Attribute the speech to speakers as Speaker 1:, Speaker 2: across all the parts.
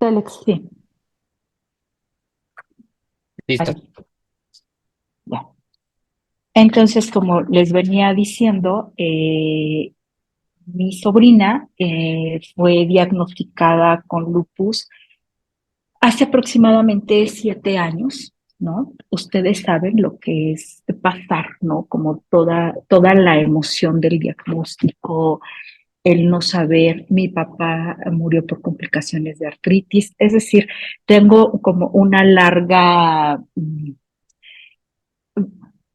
Speaker 1: Alex, sí,
Speaker 2: Listo.
Speaker 1: ahí, ya. Entonces, como les venía diciendo, mi sobrina fue diagnosticada con lupus hace aproximadamente 7 años, ¿no? Ustedes saben lo que es pasar, ¿no? Como toda la emoción del diagnóstico, el no saber, mi papá murió por complicaciones de artritis, es decir, tengo como una larga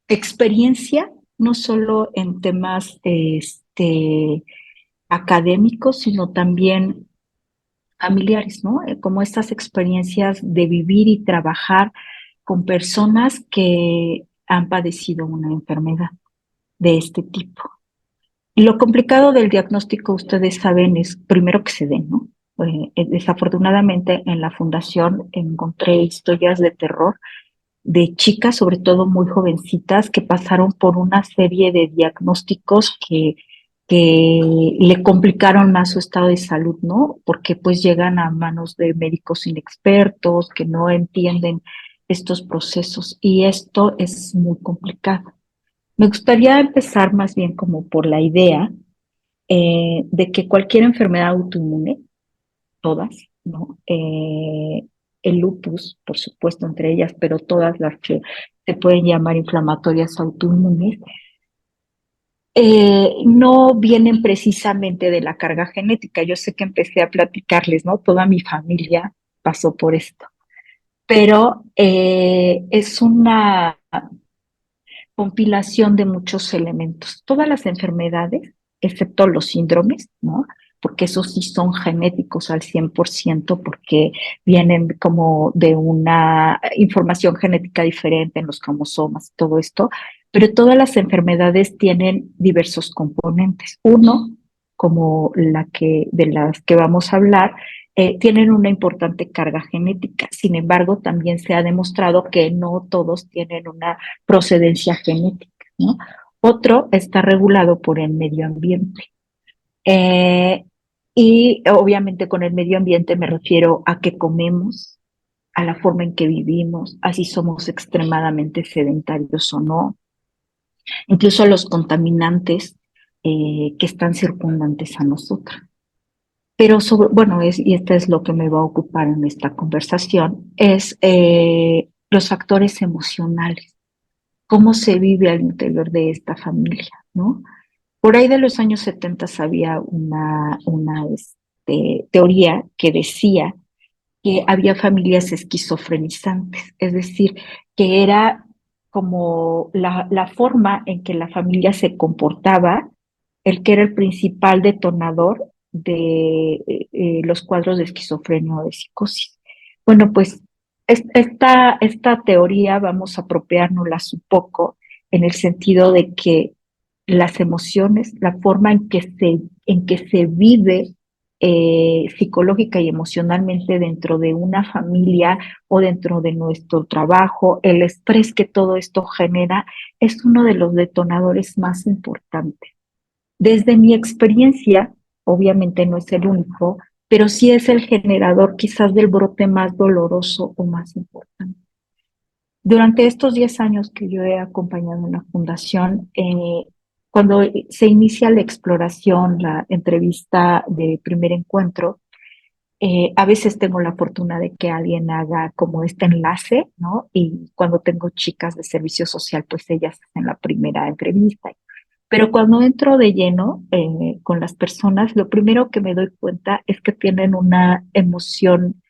Speaker 1: experiencia, no solo en temas académicos, sino también familiares, ¿no? Como estas experiencias de vivir y trabajar con personas que han padecido una enfermedad de este tipo. Lo complicado del diagnóstico, ustedes saben, es primero que se den, ¿no? Desafortunadamente en la fundación encontré historias de terror de chicas, sobre todo muy jovencitas, que pasaron por una serie de diagnósticos que le complicaron más su estado de salud, ¿no? Porque pues llegan a manos de médicos inexpertos que no entienden estos procesos y esto es muy complicado. Me gustaría empezar más bien como por la idea de que cualquier enfermedad autoinmune, todas, ¿no? El lupus, por supuesto, entre ellas, pero todas las que se pueden llamar inflamatorias autoinmunes, no vienen precisamente de la carga genética. Yo sé que empecé a platicarles, ¿no? Toda mi familia pasó por esto, pero es una compilación de muchos elementos. Todas las enfermedades, excepto los síndromes, ¿no? Porque esos sí son genéticos al 100%, porque vienen como de una información genética diferente en los cromosomas y todo esto, pero todas las enfermedades tienen diversos componentes. Uno, como de las que vamos a hablar, tienen una importante carga genética. Sin embargo, también se ha demostrado que no todos tienen una procedencia genética, ¿no? Otro está regulado por el medio ambiente. Eh, y obviamente con el medio ambiente me refiero a qué comemos, a la forma en que vivimos, así somos extremadamente sedentarios o no, incluso los contaminantes que están circundantes a nosotros. Pero bueno, y esto es lo que me va a ocupar en esta conversación, es los factores emocionales, cómo se vive al interior de esta familia, ¿no? Por ahí de los años 70 había una teoría que decía que había familias esquizofrenizantes, es decir, que era como la forma en que la familia se comportaba, el que era el principal detonador de los cuadros de esquizofrenia o de psicosis. Bueno, pues esta teoría vamos a apropiárnosla un poco en el sentido de que las emociones, la forma en que se vive psicológica y emocionalmente dentro de una familia o dentro de nuestro trabajo, el estrés que todo esto genera es uno de los detonadores más importantes. Desde mi experiencia, obviamente no es el único, pero sí es el generador quizás del brote más doloroso o más importante. Durante estos 10 años que yo he acompañado en la fundación, cuando se inicia la exploración, la entrevista de primer encuentro, a veces tengo la fortuna de que alguien haga como este enlace, ¿no? Y cuando tengo chicas de servicio social, pues ellas hacen la primera entrevista. Pero cuando entro de lleno con las personas, lo primero que me doy cuenta es que tienen una emoción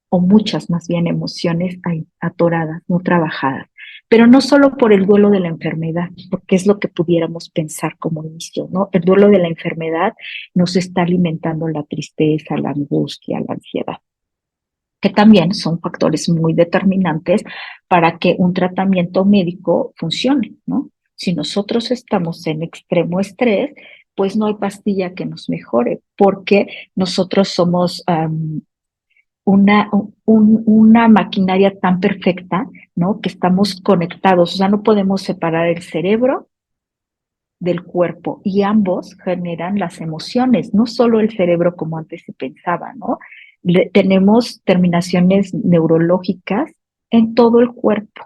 Speaker 1: o muchas más bien emociones ahí, atoradas, no trabajadas. Pero no solo por el duelo de la enfermedad, porque es lo que pudiéramos pensar como inicio, ¿no? El duelo de la enfermedad nos está alimentando la tristeza, la angustia, la ansiedad, que también son factores muy determinantes para que un tratamiento médico funcione, ¿no? Si nosotros estamos en extremo estrés, pues no hay pastilla que nos mejore, porque nosotros somos una maquinaria tan perfecta, ¿no? Que estamos conectados, o sea, no podemos separar el cerebro del cuerpo y ambos generan las emociones, no solo el cerebro como antes se pensaba, ¿no? Tenemos terminaciones neurológicas en todo el cuerpo.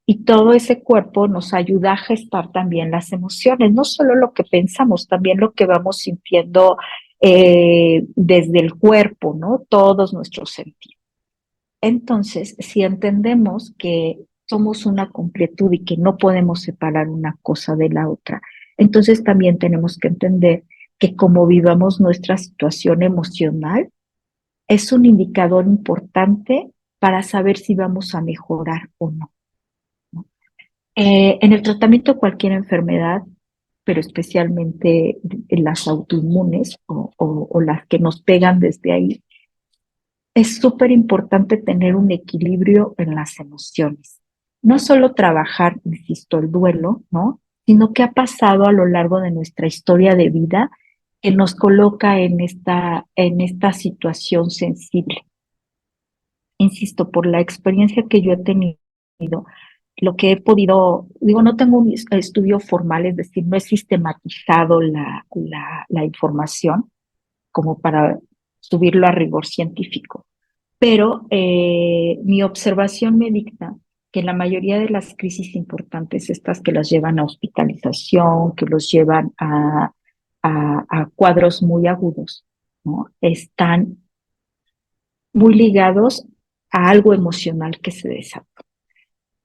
Speaker 1: Y todo ese cuerpo nos ayuda a gestar también las emociones, no solo lo que pensamos, también lo que vamos sintiendo desde el cuerpo, ¿no? Todos nuestros sentidos. Entonces, si entendemos que somos una completud y que no podemos separar una cosa de la otra, entonces también tenemos que entender que como vivamos nuestra situación emocional, es un indicador importante para saber si vamos a mejorar o no. En el tratamiento de cualquier enfermedad, pero especialmente en las autoinmunes o las que nos pegan desde ahí, es súper importante tener un equilibrio en las emociones. No solo trabajar, insisto, el duelo, ¿no? Sino que ha pasado a lo largo de nuestra historia de vida que nos coloca en esta situación sensible. Insisto, por la experiencia que yo he tenido, lo que he podido, digo, no tengo un estudio formal, es decir, no he sistematizado la información como para subirlo a rigor científico, pero mi observación me dicta que la mayoría de las crisis importantes, estas que las llevan a hospitalización, que los llevan a cuadros muy agudos, ¿no? Están muy ligados a algo emocional que se desata,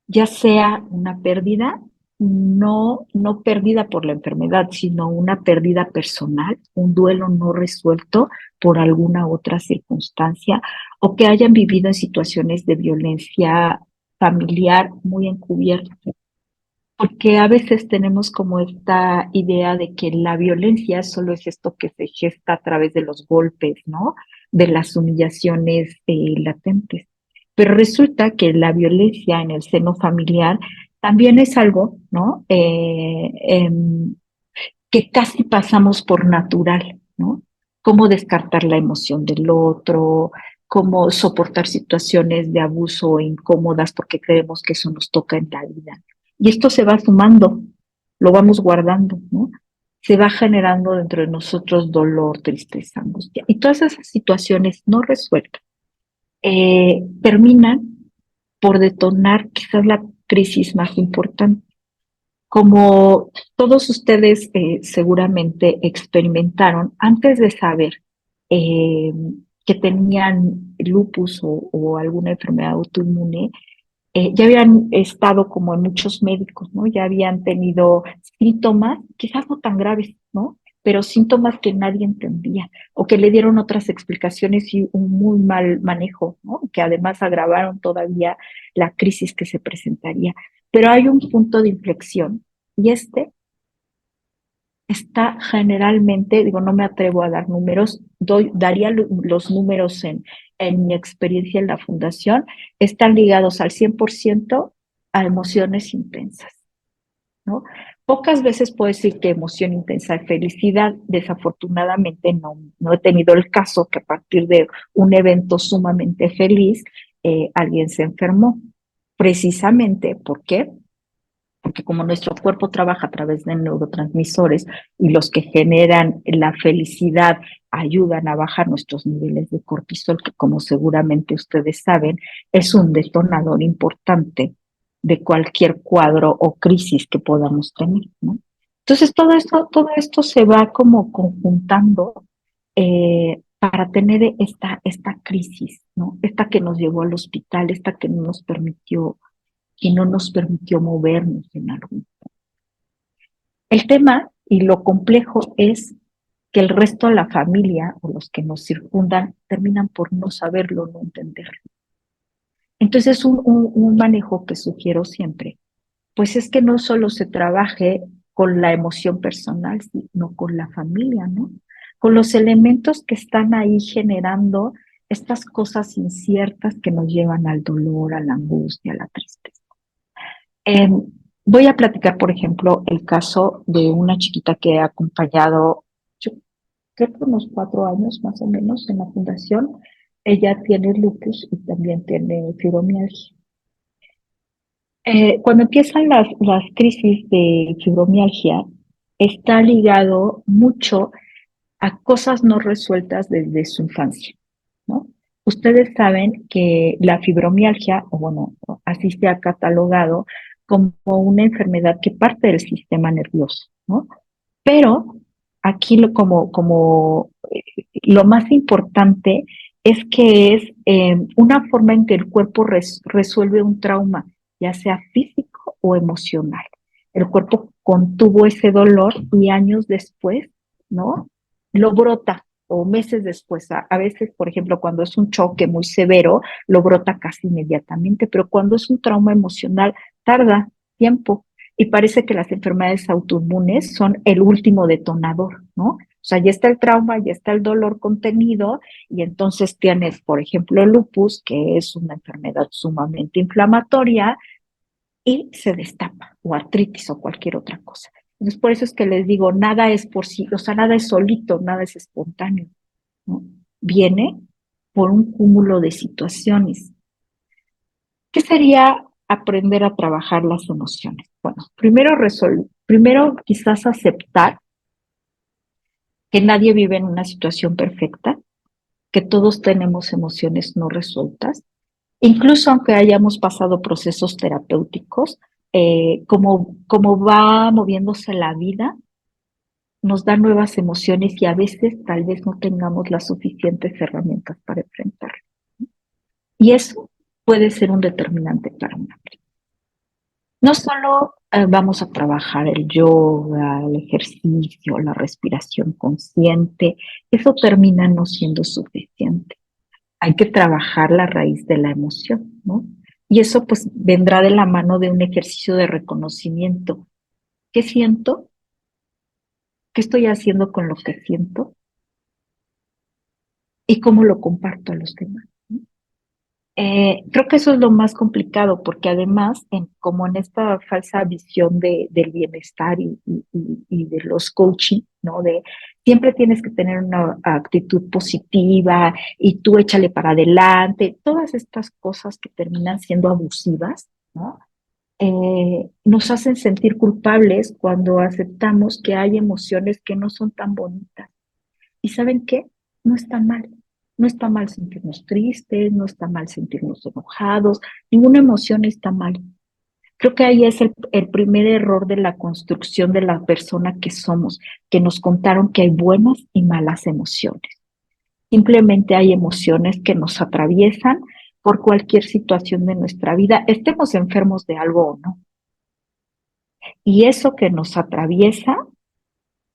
Speaker 1: ya sea una pérdida, no pérdida por la enfermedad, sino una pérdida personal, un duelo no resuelto por alguna otra circunstancia, o que hayan vivido en situaciones de violencia familiar muy encubierta. Porque a veces tenemos como esta idea de que la violencia solo es esto que se gesta a través de los golpes, ¿no? De las humillaciones latentes. Pero resulta que la violencia en el seno familiar también es algo, ¿no? Que casi pasamos por natural, ¿no? Cómo descartar la emoción del otro, cómo soportar situaciones de abuso incómodas porque creemos que eso nos toca en la vida. Y esto se va sumando, lo vamos guardando, ¿no? Se va generando dentro de nosotros dolor, tristeza, angustia. Y todas esas situaciones no resueltas terminan por detonar quizás la crisis más importante. Como todos ustedes seguramente experimentaron, antes de saber eh, que tenían lupus o alguna enfermedad autoinmune, ya habían estado como en muchos médicos, ¿no? Ya habían tenido síntomas, quizás no tan graves, ¿no? Pero síntomas que nadie entendía o que le dieron otras explicaciones y un muy mal manejo, ¿no? Que además agravaron todavía la crisis que se presentaría. Pero hay un punto de inflexión y este está generalmente, digo, no me atrevo a dar números, daría los números en mi experiencia en la fundación, están ligados al 100% a emociones intensas, ¿no? Pocas veces puedo decir que emoción intensa es felicidad. Desafortunadamente no he tenido el caso que a partir de un evento sumamente feliz alguien se enfermó. Precisamente, ¿por qué? Porque como nuestro cuerpo trabaja a través de neurotransmisores y los que generan la felicidad ayudan a bajar nuestros niveles de cortisol, que como seguramente ustedes saben, es un detonador importante de cualquier cuadro o crisis que podamos tener, ¿no? Entonces todo esto se va como conjuntando para tener esta crisis, ¿no? Esta que nos llevó al hospital, esta que no nos permitió movernos en algún. El tema y lo complejo es que el resto de la familia o los que nos circundan terminan por no saberlo, no entenderlo. Entonces, un manejo que sugiero siempre, pues es que no solo se trabaje con la emoción personal, sino con la familia, ¿no? Con los elementos que están ahí generando estas cosas inciertas que nos llevan al dolor, a la angustia, a la tristeza. Eh, Voy a platicar, por ejemplo, el caso de una chiquita que he acompañado, yo creo que unos 4 años más o menos en la fundación. Ella tiene lupus y también tiene fibromialgia. Cuando empiezan las crisis de fibromialgia, está ligado mucho a cosas no resueltas desde su infancia, ¿no? ustedes saben que la fibromialgia, o bueno, así se ha catalogado como una enfermedad que parte del sistema nervioso, ¿no? Pero aquí lo más importante es que es una forma en que el cuerpo resuelve un trauma, ya sea físico o emocional. El cuerpo contuvo ese dolor y años después, ¿no? Lo brota o meses después. A veces, por ejemplo, cuando es un choque muy severo, lo brota casi inmediatamente, pero cuando es un trauma emocional, tarda tiempo. Y parece que las enfermedades autoinmunes son el último detonador, ¿no? O sea, ya está el trauma, ya está el dolor contenido y entonces tienes, por ejemplo, el lupus, que es una enfermedad sumamente inflamatoria y se destapa, o artritis o cualquier otra cosa. Entonces, por eso es que les digo, nada es por sí, o sea, nada es solito, nada es espontáneo, ¿no? Viene por un cúmulo de situaciones. ¿Qué sería aprender a trabajar las emociones? Bueno, primero quizás aceptar que nadie vive en una situación perfecta, que todos tenemos emociones no resueltas, incluso aunque hayamos pasado procesos terapéuticos, como va moviéndose la vida, nos da nuevas emociones y a veces tal vez no tengamos las suficientes herramientas para enfrentarlo. Y eso puede ser un determinante para una crisis. No solo vamos a trabajar el yoga, el ejercicio, la respiración consciente, eso termina no siendo suficiente. Hay que trabajar la raíz de la emoción, ¿no? Y eso pues vendrá de la mano de un ejercicio de reconocimiento. ¿Qué siento? ¿Qué estoy haciendo con lo que siento? ¿Y cómo lo comparto a los demás? Creo que eso es lo más complicado, porque además, como en esta falsa visión del bienestar y de los coaching, ¿no? De siempre tienes que tener una actitud positiva y tú échale para adelante, todas estas cosas que terminan siendo abusivas, ¿no? Nos hacen sentir culpables cuando aceptamos que hay emociones que no son tan bonitas. ¿Y saben qué? No está mal. No está mal sentirnos tristes, no está mal sentirnos enojados, ninguna emoción está mal. Creo que ahí es el primer error de la construcción de la persona que somos, que nos contaron que hay buenas y malas emociones. Simplemente hay emociones que nos atraviesan por cualquier situación de nuestra vida, estemos enfermos de algo o no. Y eso que nos atraviesa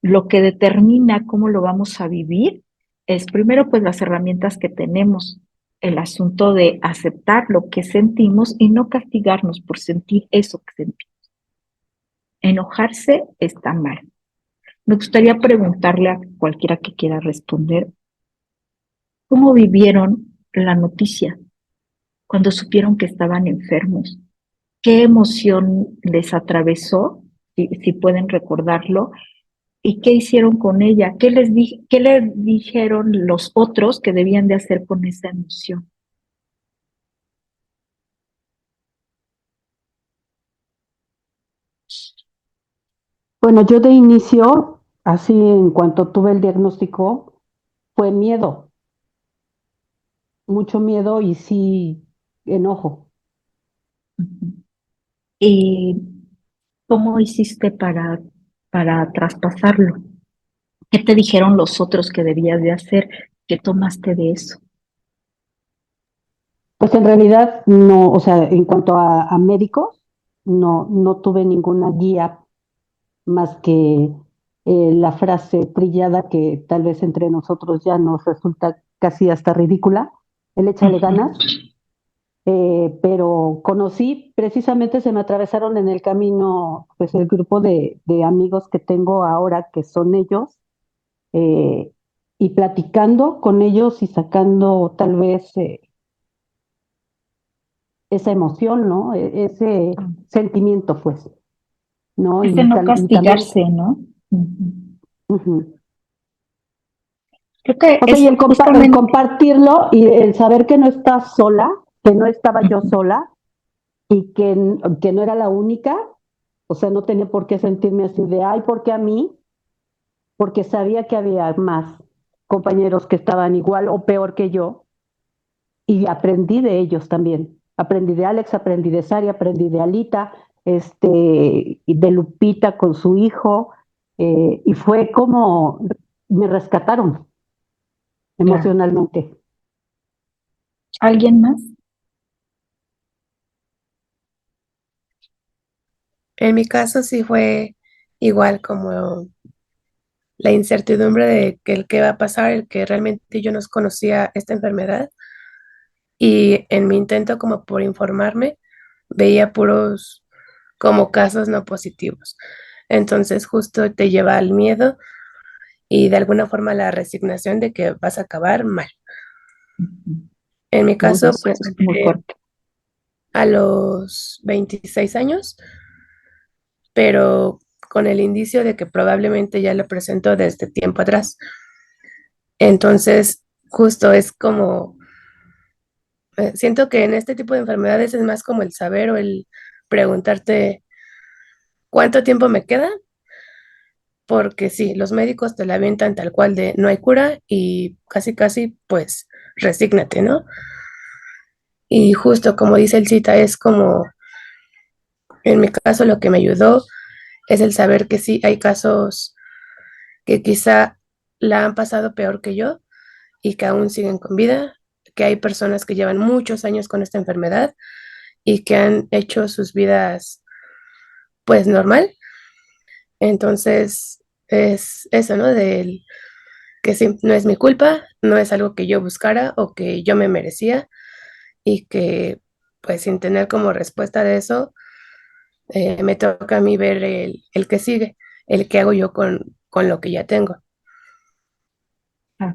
Speaker 1: lo que determina cómo lo vamos a vivir es primero pues las herramientas que tenemos, el asunto de aceptar lo que sentimos y no castigarnos por sentir eso que sentimos. Enojarse está mal. Me gustaría preguntarle a cualquiera que quiera responder, ¿cómo vivieron la noticia cuando supieron que estaban enfermos? ¿Qué emoción les atravesó? Si pueden recordarlo, ¿y qué hicieron con ella? ¿Qué les dijeron los otros que debían de hacer con esa emoción?
Speaker 2: Bueno, yo de inicio, así en cuanto tuve el diagnóstico, fue miedo, mucho miedo y sí enojo.
Speaker 1: Ujú. ¿Y cómo hiciste para traspasarlo? ¿Qué te dijeron los otros que debías de hacer? ¿Qué tomaste de eso?
Speaker 2: Pues en realidad no, o sea, en cuanto a médicos, no tuve ninguna guía más que la frase trillada que tal vez entre nosotros ya nos resulta casi hasta ridícula, el échale
Speaker 1: Ujú,
Speaker 2: ganas. Pero conocí, precisamente se me atravesaron en el camino, pues el grupo de amigos que tengo ahora, que son ellos, eh, y platicando con ellos y sacando tal vez esa emoción, ¿no? Ese
Speaker 1: ujú.
Speaker 2: sentimiento, pues, ¿no?
Speaker 1: Es de
Speaker 2: Y,
Speaker 1: no
Speaker 2: y también,
Speaker 1: castigarse, ¿no? Ujú.
Speaker 2: ujú.
Speaker 1: Creo que
Speaker 2: O sea, y
Speaker 1: es
Speaker 2: el
Speaker 1: justamente,
Speaker 2: compartirlo y el saber que no estás sola, que no estaba yo
Speaker 1: ujú,
Speaker 2: sola y que no era la única, o sea, no tenía por qué sentirme así de, ay, ¿por qué a mí? Porque sabía que había más compañeros que estaban igual o peor que yo y aprendí de ellos también. Aprendí de Alex, aprendí de Sari, aprendí de Alita, y de Lupita con su hijo, y fue como me rescataron
Speaker 1: Claro.
Speaker 2: emocionalmente.
Speaker 1: ¿Alguien más?
Speaker 3: En mi caso sí fue igual como la incertidumbre de que el qué va a pasar, el que realmente yo no conocía esta enfermedad y en mi intento como por informarme veía puros como casos no positivos. Entonces justo te lleva al miedo y de alguna forma la resignación de que vas a acabar mal.
Speaker 1: Ujú.
Speaker 3: En mi
Speaker 1: Uy,
Speaker 3: caso,
Speaker 1: eso
Speaker 3: pues
Speaker 1: es
Speaker 3: me
Speaker 1: muy
Speaker 3: enteré
Speaker 1: fuerte.
Speaker 3: a los 26 años, pero con el indicio de que probablemente ya lo presento desde tiempo atrás. Entonces, justo es como, siento que en este tipo de enfermedades es más como el saber o el preguntarte cuánto tiempo me queda, porque sí, los médicos te la avientan tal cual de no hay cura y casi casi pues resígnate, ¿no? Y justo como dice el cita, es como, en mi caso lo que me ayudó es el saber que sí hay casos que quizá la han pasado peor que yo y que aún siguen con vida, que hay personas que llevan muchos años con esta enfermedad y que han hecho sus vidas pues normal. Entonces es eso, ¿no? Del que sí, no es mi culpa, no es algo que yo buscara o que yo me merecía y que pues sin tener como respuesta de eso, me toca a mí ver el que sigue, el que hago yo con lo que ya tengo.
Speaker 1: Ah,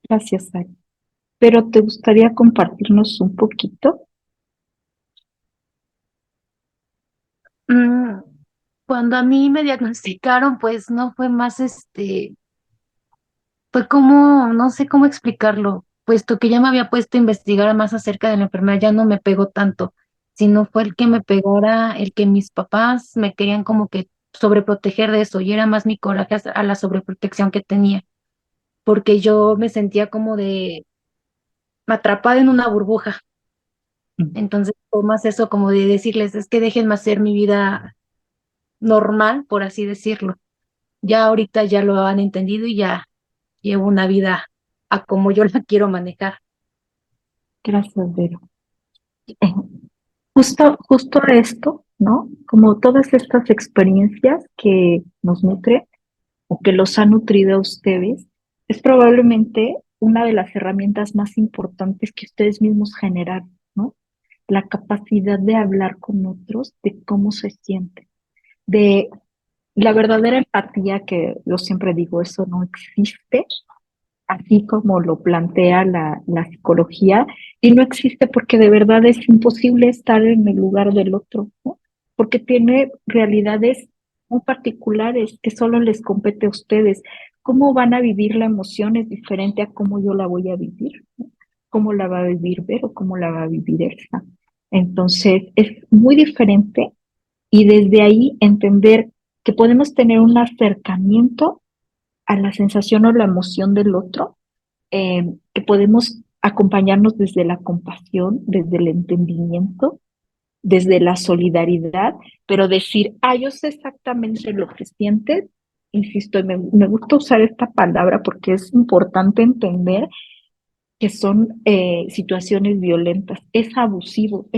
Speaker 1: gracias, Ari. Pero ¿te gustaría compartirnos un poquito?
Speaker 4: Mm, Cuando a mí me diagnosticaron, pues no fue más fue como, no sé cómo explicarlo, puesto que ya me había puesto a investigar más acerca de la enfermedad, ya no me pegó tanto, sino fue el que me pegó era el que mis papás me querían como que sobreproteger de eso, y era más mi coraje a la sobreprotección que tenía, porque yo me sentía como de atrapada en una burbuja.
Speaker 1: Mm.
Speaker 4: Entonces, fue más eso como de decirles, es que déjenme hacer mi vida normal, por así decirlo. Ya ahorita ya lo han entendido y ya llevo una vida a como yo la quiero manejar.
Speaker 1: Gracias, Vero. Eh, justo esto, ¿no? Como todas estas experiencias que nos nutren o que los han nutrido a ustedes, es probablemente una de las herramientas más importantes que ustedes mismos generaron, ¿no? La capacidad de hablar con otros de cómo se sienten, de la verdadera empatía, que yo siempre digo, eso no existe, así como lo plantea la psicología, y no existe porque de verdad es imposible estar en el lugar del otro, ¿no? Porque tiene realidades muy particulares que solo les compete a ustedes. ¿Cómo van a vivir la emoción es diferente a cómo yo la voy a vivir? ¿No? ¿Cómo la va a vivir Vero? ¿Cómo la va a vivir Elsa? Entonces, es muy diferente y desde ahí entender que podemos tener un acercamiento a la sensación o la emoción del otro, que podemos acompañarnos desde la compasión, desde el entendimiento, desde la solidaridad, pero decir, yo sé exactamente lo que sientes, insisto, y me gusta usar esta palabra porque es importante entender que son situaciones violentas. Es abusivo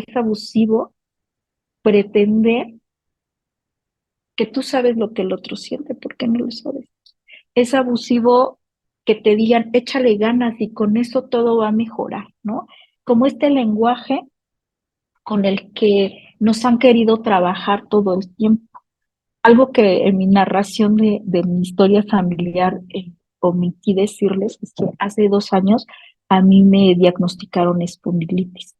Speaker 1: pretender que tú sabes lo que el otro siente, porque no lo sabes. Es abusivo que te digan, échale ganas y con eso todo va a mejorar, ¿no? Como este lenguaje con el que nos han querido trabajar todo el tiempo. Algo que en mi narración de mi historia familiar omití decirles es que hace 2 años a mí me diagnosticaron espondilitis.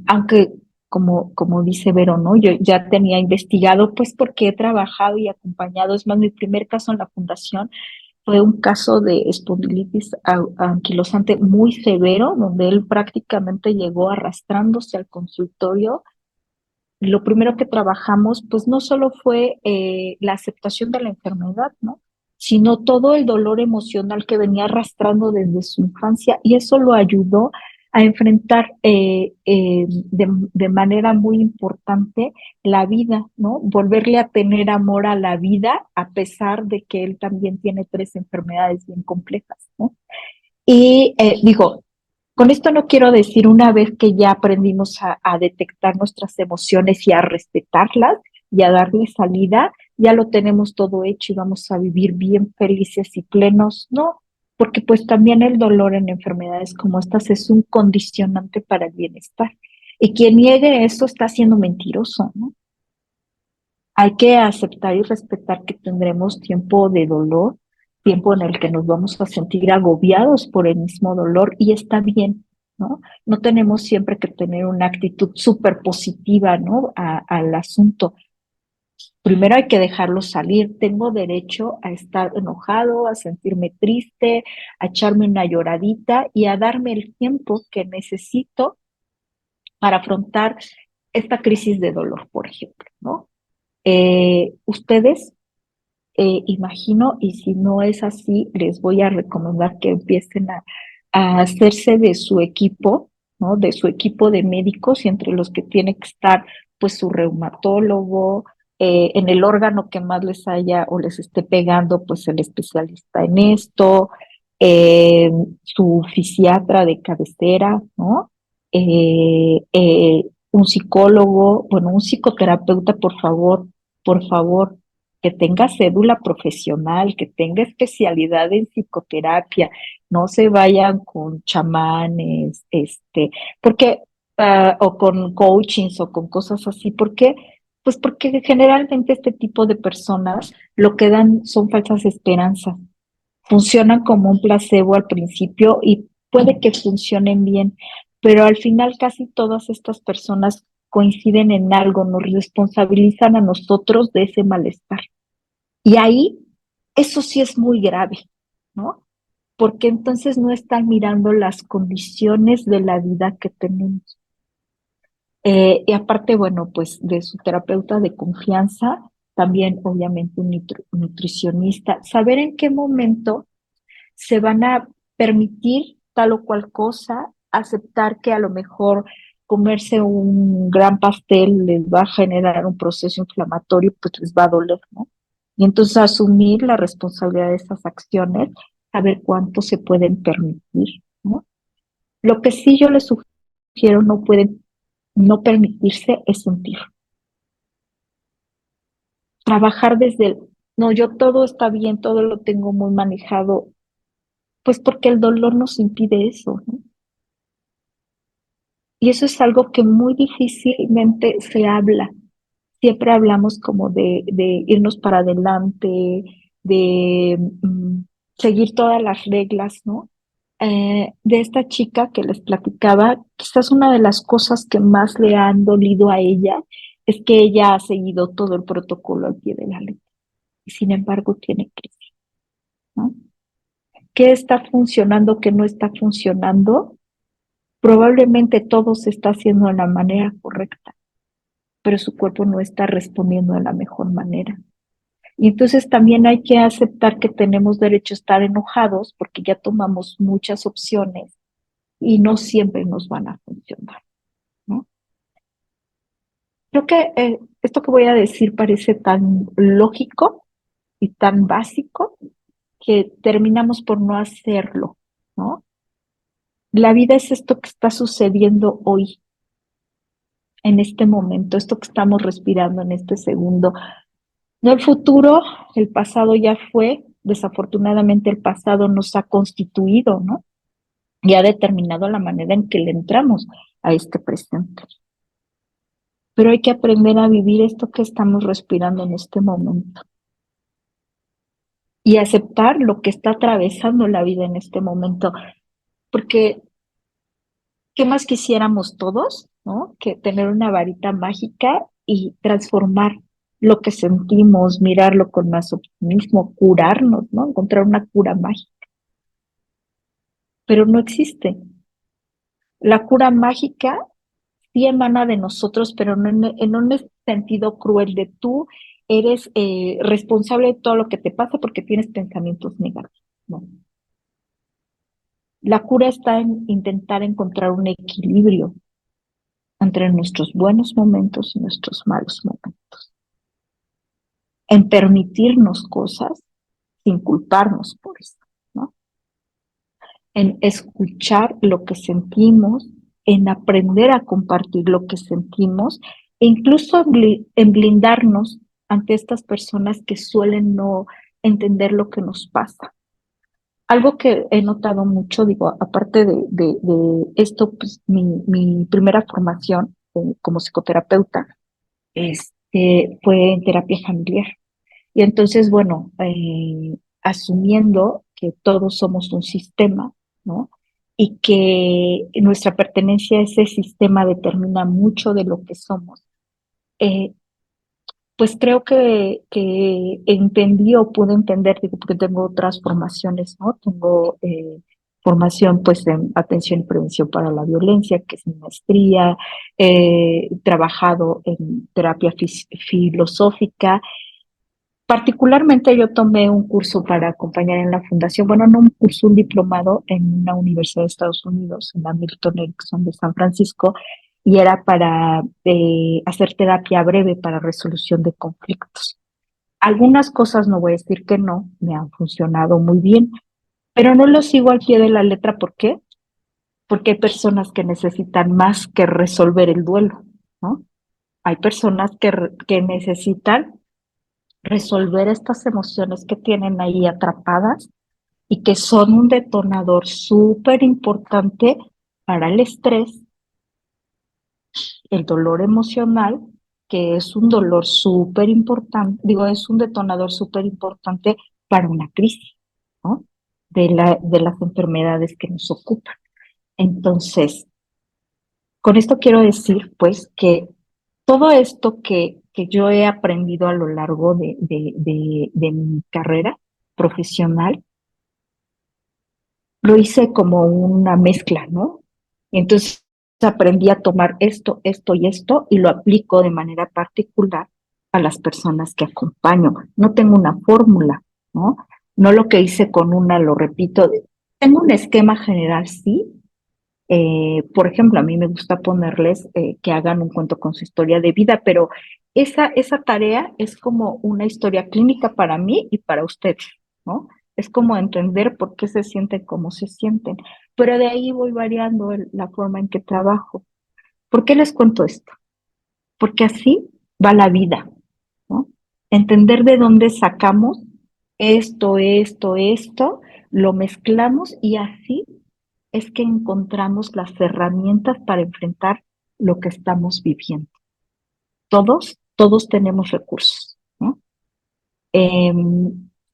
Speaker 1: Aunque, como dice Vero, ¿no? Yo ya tenía investigado, pues porque he trabajado y acompañado, es más, mi primer caso en la fundación fue un caso de espondilitis anquilosante muy severo, donde él prácticamente llegó arrastrándose al consultorio. Lo primero que trabajamos, pues no solo fue la aceptación de la enfermedad, ¿no? sino todo el dolor emocional que venía arrastrando desde su infancia, y eso lo ayudó a enfrentar de manera muy importante la vida, ¿no? Volverle a tener amor a la vida, a pesar de que él también tiene 3 enfermedades bien complejas, ¿no? Y digo, con esto no quiero decir, una vez que ya aprendimos a detectar nuestras emociones y a respetarlas y a darle salida, ya lo tenemos todo hecho y vamos a vivir bien felices y plenos, ¿no? Porque pues también el dolor en enfermedades como estas es un condicionante para el bienestar. Y quien niegue eso está siendo mentiroso, ¿no? Hay que aceptar y respetar que tendremos tiempo de dolor, tiempo en el que nos vamos a sentir agobiados por el mismo dolor, y está bien, ¿no? No tenemos siempre que tener una actitud súper positiva, ¿no? Al asunto. Primero hay que dejarlo salir. Tengo derecho a estar enojado, a sentirme triste, a echarme una lloradita y a darme el tiempo que necesito para afrontar esta crisis de dolor, por ejemplo, ¿no? Ustedes, imagino, y si no es así, les voy a recomendar que empiecen a hacerse de su equipo, ¿no? De su equipo de médicos, y entre los que tiene que estar, pues, su reumatólogo, en el órgano que más les haya o les esté pegando, pues el especialista en esto, eh, su fisiatra de cabecera, ¿no? Un psicólogo, bueno, un psicoterapeuta, por favor, que tenga cédula profesional, que tenga especialidad en psicoterapia, no se vayan con chamanes, porque, o con coachings o con cosas así, porque, pues porque generalmente este tipo de personas lo que dan son falsas esperanzas, funcionan como un placebo al principio y puede que funcionen bien, pero al final casi todas estas personas coinciden en algo, nos responsabilizan a nosotros de ese malestar. Y ahí, eso sí es muy grave, ¿no? Porque entonces no están mirando las condiciones de la vida que tenemos. Y aparte, bueno, pues de su terapeuta de confianza, también obviamente un nutricionista, saber en qué momento se van a permitir tal o cual cosa, aceptar que a lo mejor comerse un gran pastel les va a generar un proceso inflamatorio, pues les va a doler, ¿no? Y entonces asumir la responsabilidad de esas acciones, saber cuánto se pueden permitir, ¿no? Lo que sí yo les sugiero no pueden no permitirse es sentir. Trabajar desde el, no, yo todo está bien, todo lo tengo muy manejado, pues porque el dolor nos impide eso, ¿no? Y eso es algo que muy difícilmente se habla. Siempre hablamos como de irnos para adelante, de seguir todas las reglas, ¿no? De esta chica que les platicaba, quizás una de las cosas que más le han dolido a ella es que ella ha seguido todo el protocolo al pie de la letra y sin embargo tiene crisis, ¿no? ¿Qué está funcionando, qué no está funcionando? Probablemente todo se está haciendo de la manera correcta, pero su cuerpo no está respondiendo de la mejor manera. Y entonces también hay que aceptar que tenemos derecho a estar enojados porque ya tomamos muchas opciones y no siempre nos van a funcionar, ¿no? Creo que esto que voy a decir parece tan lógico y tan básico que terminamos por no hacerlo, ¿no? La vida es esto que está sucediendo hoy, en este momento, esto que estamos respirando en este segundo. No el futuro, el pasado ya fue, desafortunadamente el pasado nos ha constituido, ¿no? Y ha determinado la manera en que le entramos a este presente. Pero hay que aprender a vivir esto que estamos respirando en este momento y aceptar lo que está atravesando la vida en este momento, porque ¿qué más quisiéramos todos, ¿no? Que tener una varita mágica y transformar lo que sentimos, mirarlo con más optimismo, curarnos, ¿no? Encontrar una cura mágica, pero no existe. La cura mágica sí emana de nosotros, pero no en un sentido cruel de tú eres responsable de todo lo que te pasa porque tienes pensamientos negativos. No. La cura está en intentar encontrar un equilibrio entre nuestros buenos momentos y nuestros malos momentos, en permitirnos cosas sin culparnos por eso, ¿no? En escuchar lo que sentimos, en aprender a compartir lo que sentimos, e incluso en blindarnos ante estas personas que suelen no entender lo que nos pasa. Algo que he notado mucho, digo, aparte de esto, pues mi primera formación como psicoterapeuta fue en terapia familiar. Y entonces, bueno, asumiendo que todos somos un sistema, ¿no? Y que nuestra pertenencia a ese sistema determina mucho de lo que somos, eh, pues creo que entendí o pude entender, digo, porque tengo otras formaciones, ¿no? Tengo formación pues en atención y prevención para la violencia, que es mi maestría, he trabajado en terapia filosófica. Particularmente yo tomé un curso para acompañar en la fundación, bueno, no un curso, un diplomado en una universidad de Estados Unidos, en la Milton Erickson de San Francisco, y era para hacer terapia breve para resolución de conflictos. Algunas cosas, no voy a decir que no, me han funcionado muy bien, pero no lo sigo al pie de la letra. ¿Por qué? Porque hay personas que necesitan más que resolver el duelo, ¿no? Hay personas que necesitan resolver estas emociones que tienen ahí atrapadas y que son un detonador súper importante para el estrés, el dolor emocional, que es un dolor súper importante, digo, es un detonador súper importante para una crisis, ¿no? De las enfermedades que nos ocupan. Entonces, con esto quiero decir, pues, que todo esto que yo he aprendido a lo largo de mi carrera profesional, lo hice como una mezcla, ¿no? Entonces aprendí a tomar esto y esto y lo aplico de manera particular a las personas que acompaño. No tengo una fórmula, ¿no? No lo que hice con una lo repito. Tengo un esquema general, sí. Por ejemplo, a mí me gusta ponerles que hagan un cuento con su historia de vida, pero esa tarea es como una historia clínica para mí y para ustedes, ¿no? Es como entender por qué se sienten como se sienten, pero de ahí voy variando la forma en que trabajo. ¿Por qué les cuento esto? Porque así va la vida, ¿no? Entender de dónde sacamos esto, lo mezclamos y así es que encontramos las herramientas para enfrentar lo que estamos viviendo. Todos tenemos recursos, ¿no?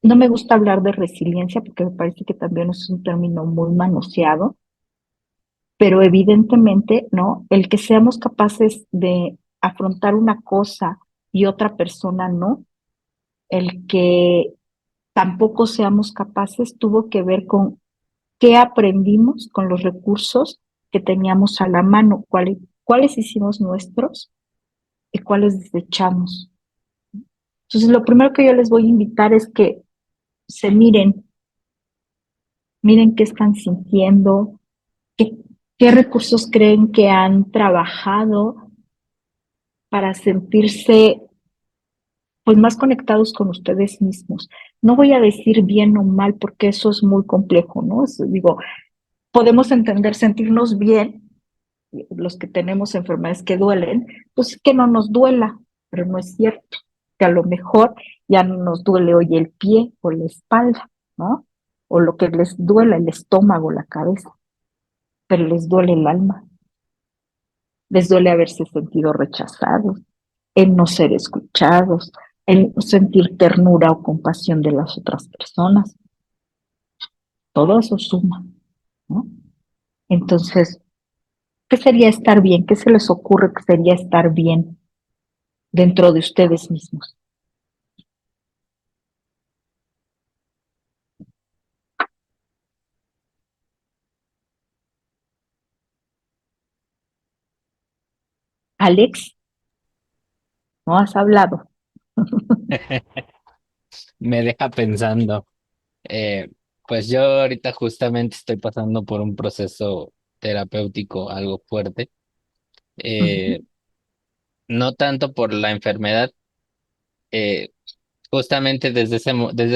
Speaker 1: No me gusta hablar de resiliencia porque me parece que también es un término muy manoseado, pero evidentemente, ¿no? El que seamos capaces de afrontar una cosa y otra persona no, el que tampoco seamos capaces tuvo que ver con qué aprendimos con los recursos que teníamos a la mano, cuáles hicimos nuestros y cuáles desechamos. Entonces, lo primero que yo les voy a invitar es que se miren qué están sintiendo, qué, qué recursos creen que han trabajado para sentirse pues más conectados con ustedes mismos. No voy a decir bien o mal porque eso es muy complejo, ¿no? Digo, podemos entender sentirnos bien, los que tenemos enfermedades que duelen, pues que no nos duela, pero no es cierto, que a lo mejor ya no nos duele hoy el pie o la espalda, ¿no? O lo que les duela, el estómago, la cabeza, pero les duele el alma, les duele haberse sentido rechazados, el no ser escuchados, el no sentir ternura o compasión de las otras personas. Todo eso suma, ¿no? Entonces, ¿qué sería estar bien? ¿Qué se les ocurre que sería estar bien dentro de ustedes mismos? Alex, ¿no has hablado?
Speaker 5: Me deja pensando. Eh, pues yo ahorita justamente estoy pasando por un proceso terapéutico algo fuerte.
Speaker 1: Ujú,
Speaker 5: Eh, no tanto por la enfermedad, eh, justamente desde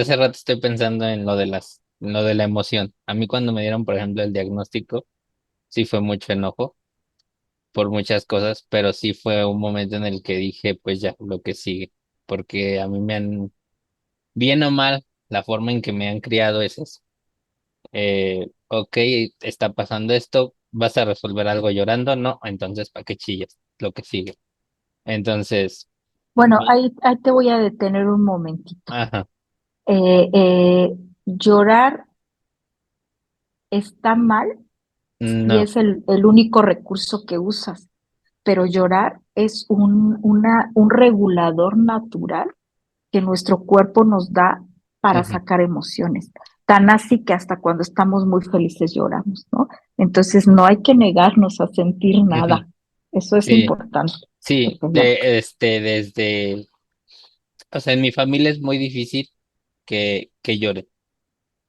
Speaker 5: ese rato estoy pensando en en lo de la emoción. A mí cuando me dieron, por ejemplo, el diagnóstico, sí fue mucho enojo por muchas cosas, pero sí fue un momento en el que dije, pues ya, lo que sigue, porque a mí bien o mal, la forma en que me han criado es eso. Ok, está pasando esto, ¿vas a resolver algo llorando? No, entonces, ¿para qué chillas? Lo que sigue. Entonces,
Speaker 1: bueno, ahí te voy a detener un momentito.
Speaker 5: ajá,
Speaker 1: Llorar está mal y
Speaker 5: no,
Speaker 1: es el único recurso que usas, pero llorar es un regulador natural que nuestro cuerpo nos da para
Speaker 5: ujú,
Speaker 1: sacar emociones. Tan así que hasta cuando estamos muy felices lloramos, ¿no? Entonces no hay que negarnos a sentir
Speaker 5: ujú,
Speaker 1: nada. Eso es
Speaker 5: sí,
Speaker 1: importante que
Speaker 5: sí,
Speaker 1: tengamos.
Speaker 5: o sea, en mi familia es muy difícil que llore.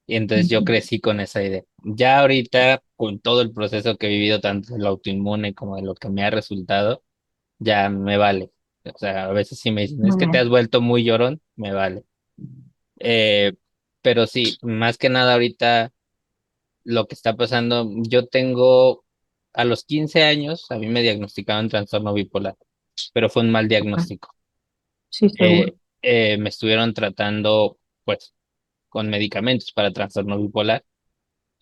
Speaker 5: Y entonces yo
Speaker 1: Ujú,
Speaker 5: crecí con esa idea. Ya ahorita, con todo el proceso que he vivido, tanto del autoinmune como de lo que me ha resultado, ya me vale. O sea, a veces sí me dicen, es
Speaker 1: muy
Speaker 5: que te has
Speaker 1: bien.
Speaker 5: vuelto muy llorón, me vale. Eh, pero sí, más que nada ahorita lo que está pasando, yo tengo a los 15 años, a mí me diagnosticaron trastorno bipolar, pero fue un mal
Speaker 1: Ujú,
Speaker 5: diagnóstico.
Speaker 1: sí, seguro.
Speaker 5: Me estuvieron tratando, pues, con medicamentos para trastorno bipolar,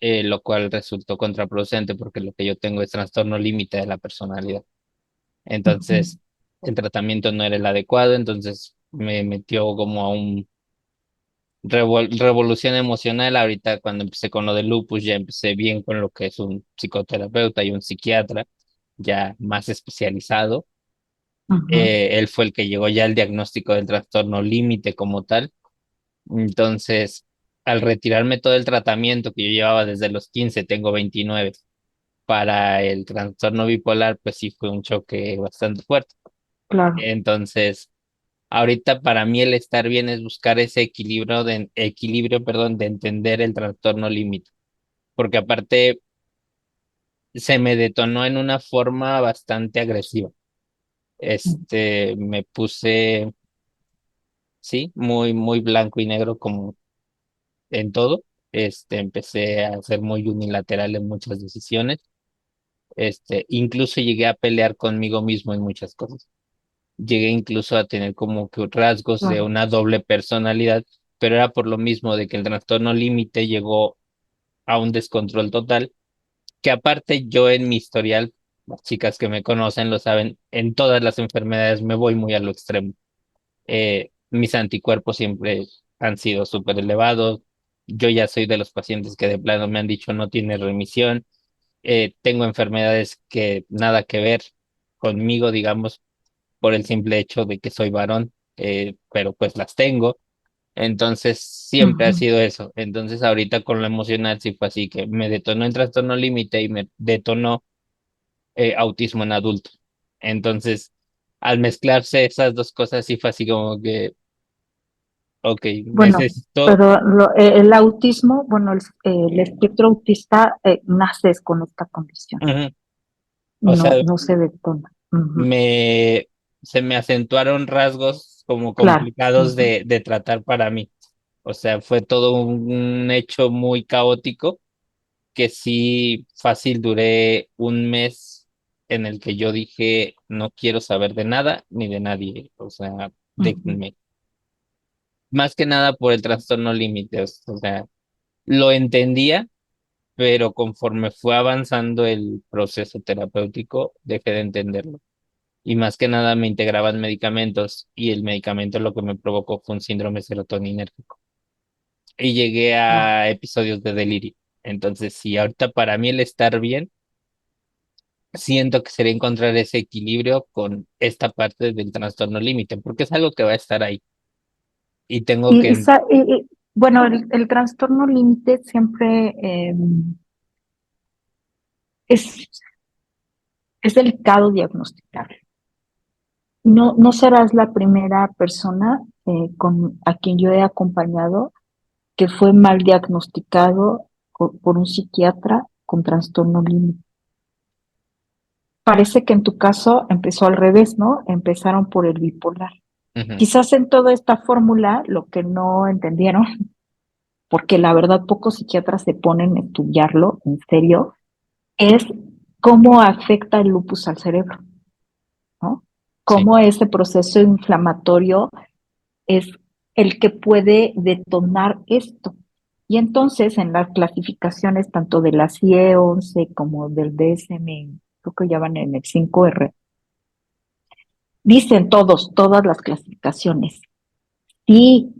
Speaker 5: lo cual resultó contraproducente porque lo que yo tengo es trastorno límite de la personalidad.
Speaker 1: Ujú,
Speaker 5: Entonces, el tratamiento no era el adecuado, entonces me metió como a un revolución emocional. Ahorita cuando empecé con lo del lupus, ya empecé bien con lo que es un psicoterapeuta y un psiquiatra ya más especializado.
Speaker 1: ujú,
Speaker 5: Él fue el que llegó ya al diagnóstico del trastorno límite como tal. Entonces, al retirarme todo el tratamiento que yo llevaba desde los 15, tengo 29, para el trastorno bipolar, pues sí fue un choque bastante fuerte.
Speaker 1: claro.
Speaker 5: Entonces, ahorita para mí el estar bien es buscar ese perdón, de entender el trastorno límite, porque aparte se me detonó en una forma bastante agresiva. Me puse, sí, muy blanco y negro como en todo. Empecé a ser muy unilateral en muchas decisiones. Incluso llegué a pelear conmigo mismo en muchas cosas. Llegué incluso a tener como que rasgos de
Speaker 1: Claro.
Speaker 5: una doble personalidad, pero era por lo mismo de que el trastorno límite llegó a un descontrol total, que aparte yo en mi historial, las chicas que me conocen lo saben, en todas las enfermedades me voy muy a lo extremo. Mis anticuerpos siempre han sido súper elevados. Yo ya soy de los pacientes que de plano me han dicho no tiene remisión. Tengo enfermedades que nada que ver conmigo, digamos, por el simple hecho de que soy varón, pero pues las tengo. Entonces siempre ha
Speaker 1: Ujú,
Speaker 5: sido eso. Entonces ahorita con lo emocional sí fue así que me detonó en trastorno límite y me detonó autismo en adulto. Entonces, al mezclarse esas dos cosas sí fue así como que, ok,
Speaker 1: bueno,
Speaker 5: necesito...
Speaker 1: pero el autismo, bueno, el espectro autista nace con esta condición,
Speaker 5: Ujú. O
Speaker 1: no,
Speaker 5: sea,
Speaker 1: no se detona. Ujú,
Speaker 5: me, se me acentuaron rasgos como
Speaker 1: claro.
Speaker 5: complicados
Speaker 1: Ujú,
Speaker 5: de tratar para mí. O sea, fue todo un hecho muy caótico que sí fácil duré un mes en el que yo dije, no quiero saber de nada ni de nadie. O sea,
Speaker 1: ujú,
Speaker 5: déjenme. Más que nada por el trastorno límite. O sea, lo entendía, pero conforme fue avanzando el proceso terapéutico, dejé de entenderlo. Y más que nada me integraban medicamentos y el medicamento lo que me provocó fue un síndrome serotoninérgico. Y llegué
Speaker 1: claro.
Speaker 5: a episodios de delirio. Entonces, sí, ahorita para mí el estar bien, siento que sería encontrar ese equilibrio con esta parte del trastorno límite, porque es algo que va a estar ahí. Y tengo
Speaker 1: Y,
Speaker 5: que...
Speaker 1: bueno, el trastorno límite siempre es, es delicado diagnosticar. no serás la primera persona a quien yo he acompañado que fue mal diagnosticado por un psiquiatra con trastorno límite. Parece que en tu caso empezó al revés, ¿no? Empezaron por el bipolar.
Speaker 5: Ujú.
Speaker 1: Quizás en toda esta fórmula lo que no entendieron, porque la verdad pocos psiquiatras se ponen a estudiarlo en serio, es cómo afecta el lupus al cerebro, ¿no?
Speaker 5: Sí.
Speaker 1: Cómo ese proceso inflamatorio es el que puede detonar esto. Y entonces en las clasificaciones tanto de la CIE-11 como del DSM, creo que ya van en el 5R, dicen todas las clasificaciones, si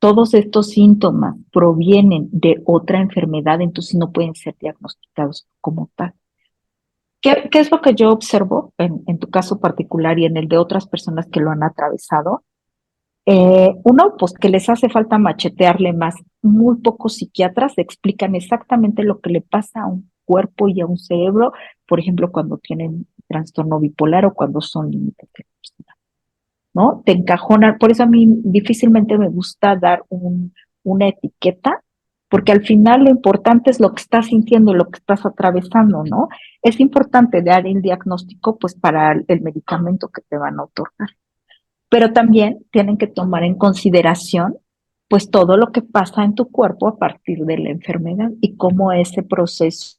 Speaker 1: todos estos síntomas provienen de otra enfermedad, entonces no pueden ser diagnosticados como tal. ¿Qué es lo que yo observo en tu caso particular y en el de otras personas que lo han atravesado? Uno, pues que les hace falta machetearle más. Muy pocos psiquiatras explican exactamente lo que le pasa a un cuerpo y a un cerebro, por ejemplo, cuando tienen trastorno bipolar o cuando son límites de personalidad, ¿no? Te encajonan, por eso a mí difícilmente me gusta dar una etiqueta, porque al final lo importante es lo que estás sintiendo, lo que estás atravesando, ¿no? Es importante dar el diagnóstico, pues, para el medicamento que te van a otorgar, pero también tienen que tomar en consideración pues todo lo que pasa en tu cuerpo a partir de la enfermedad y cómo ese proceso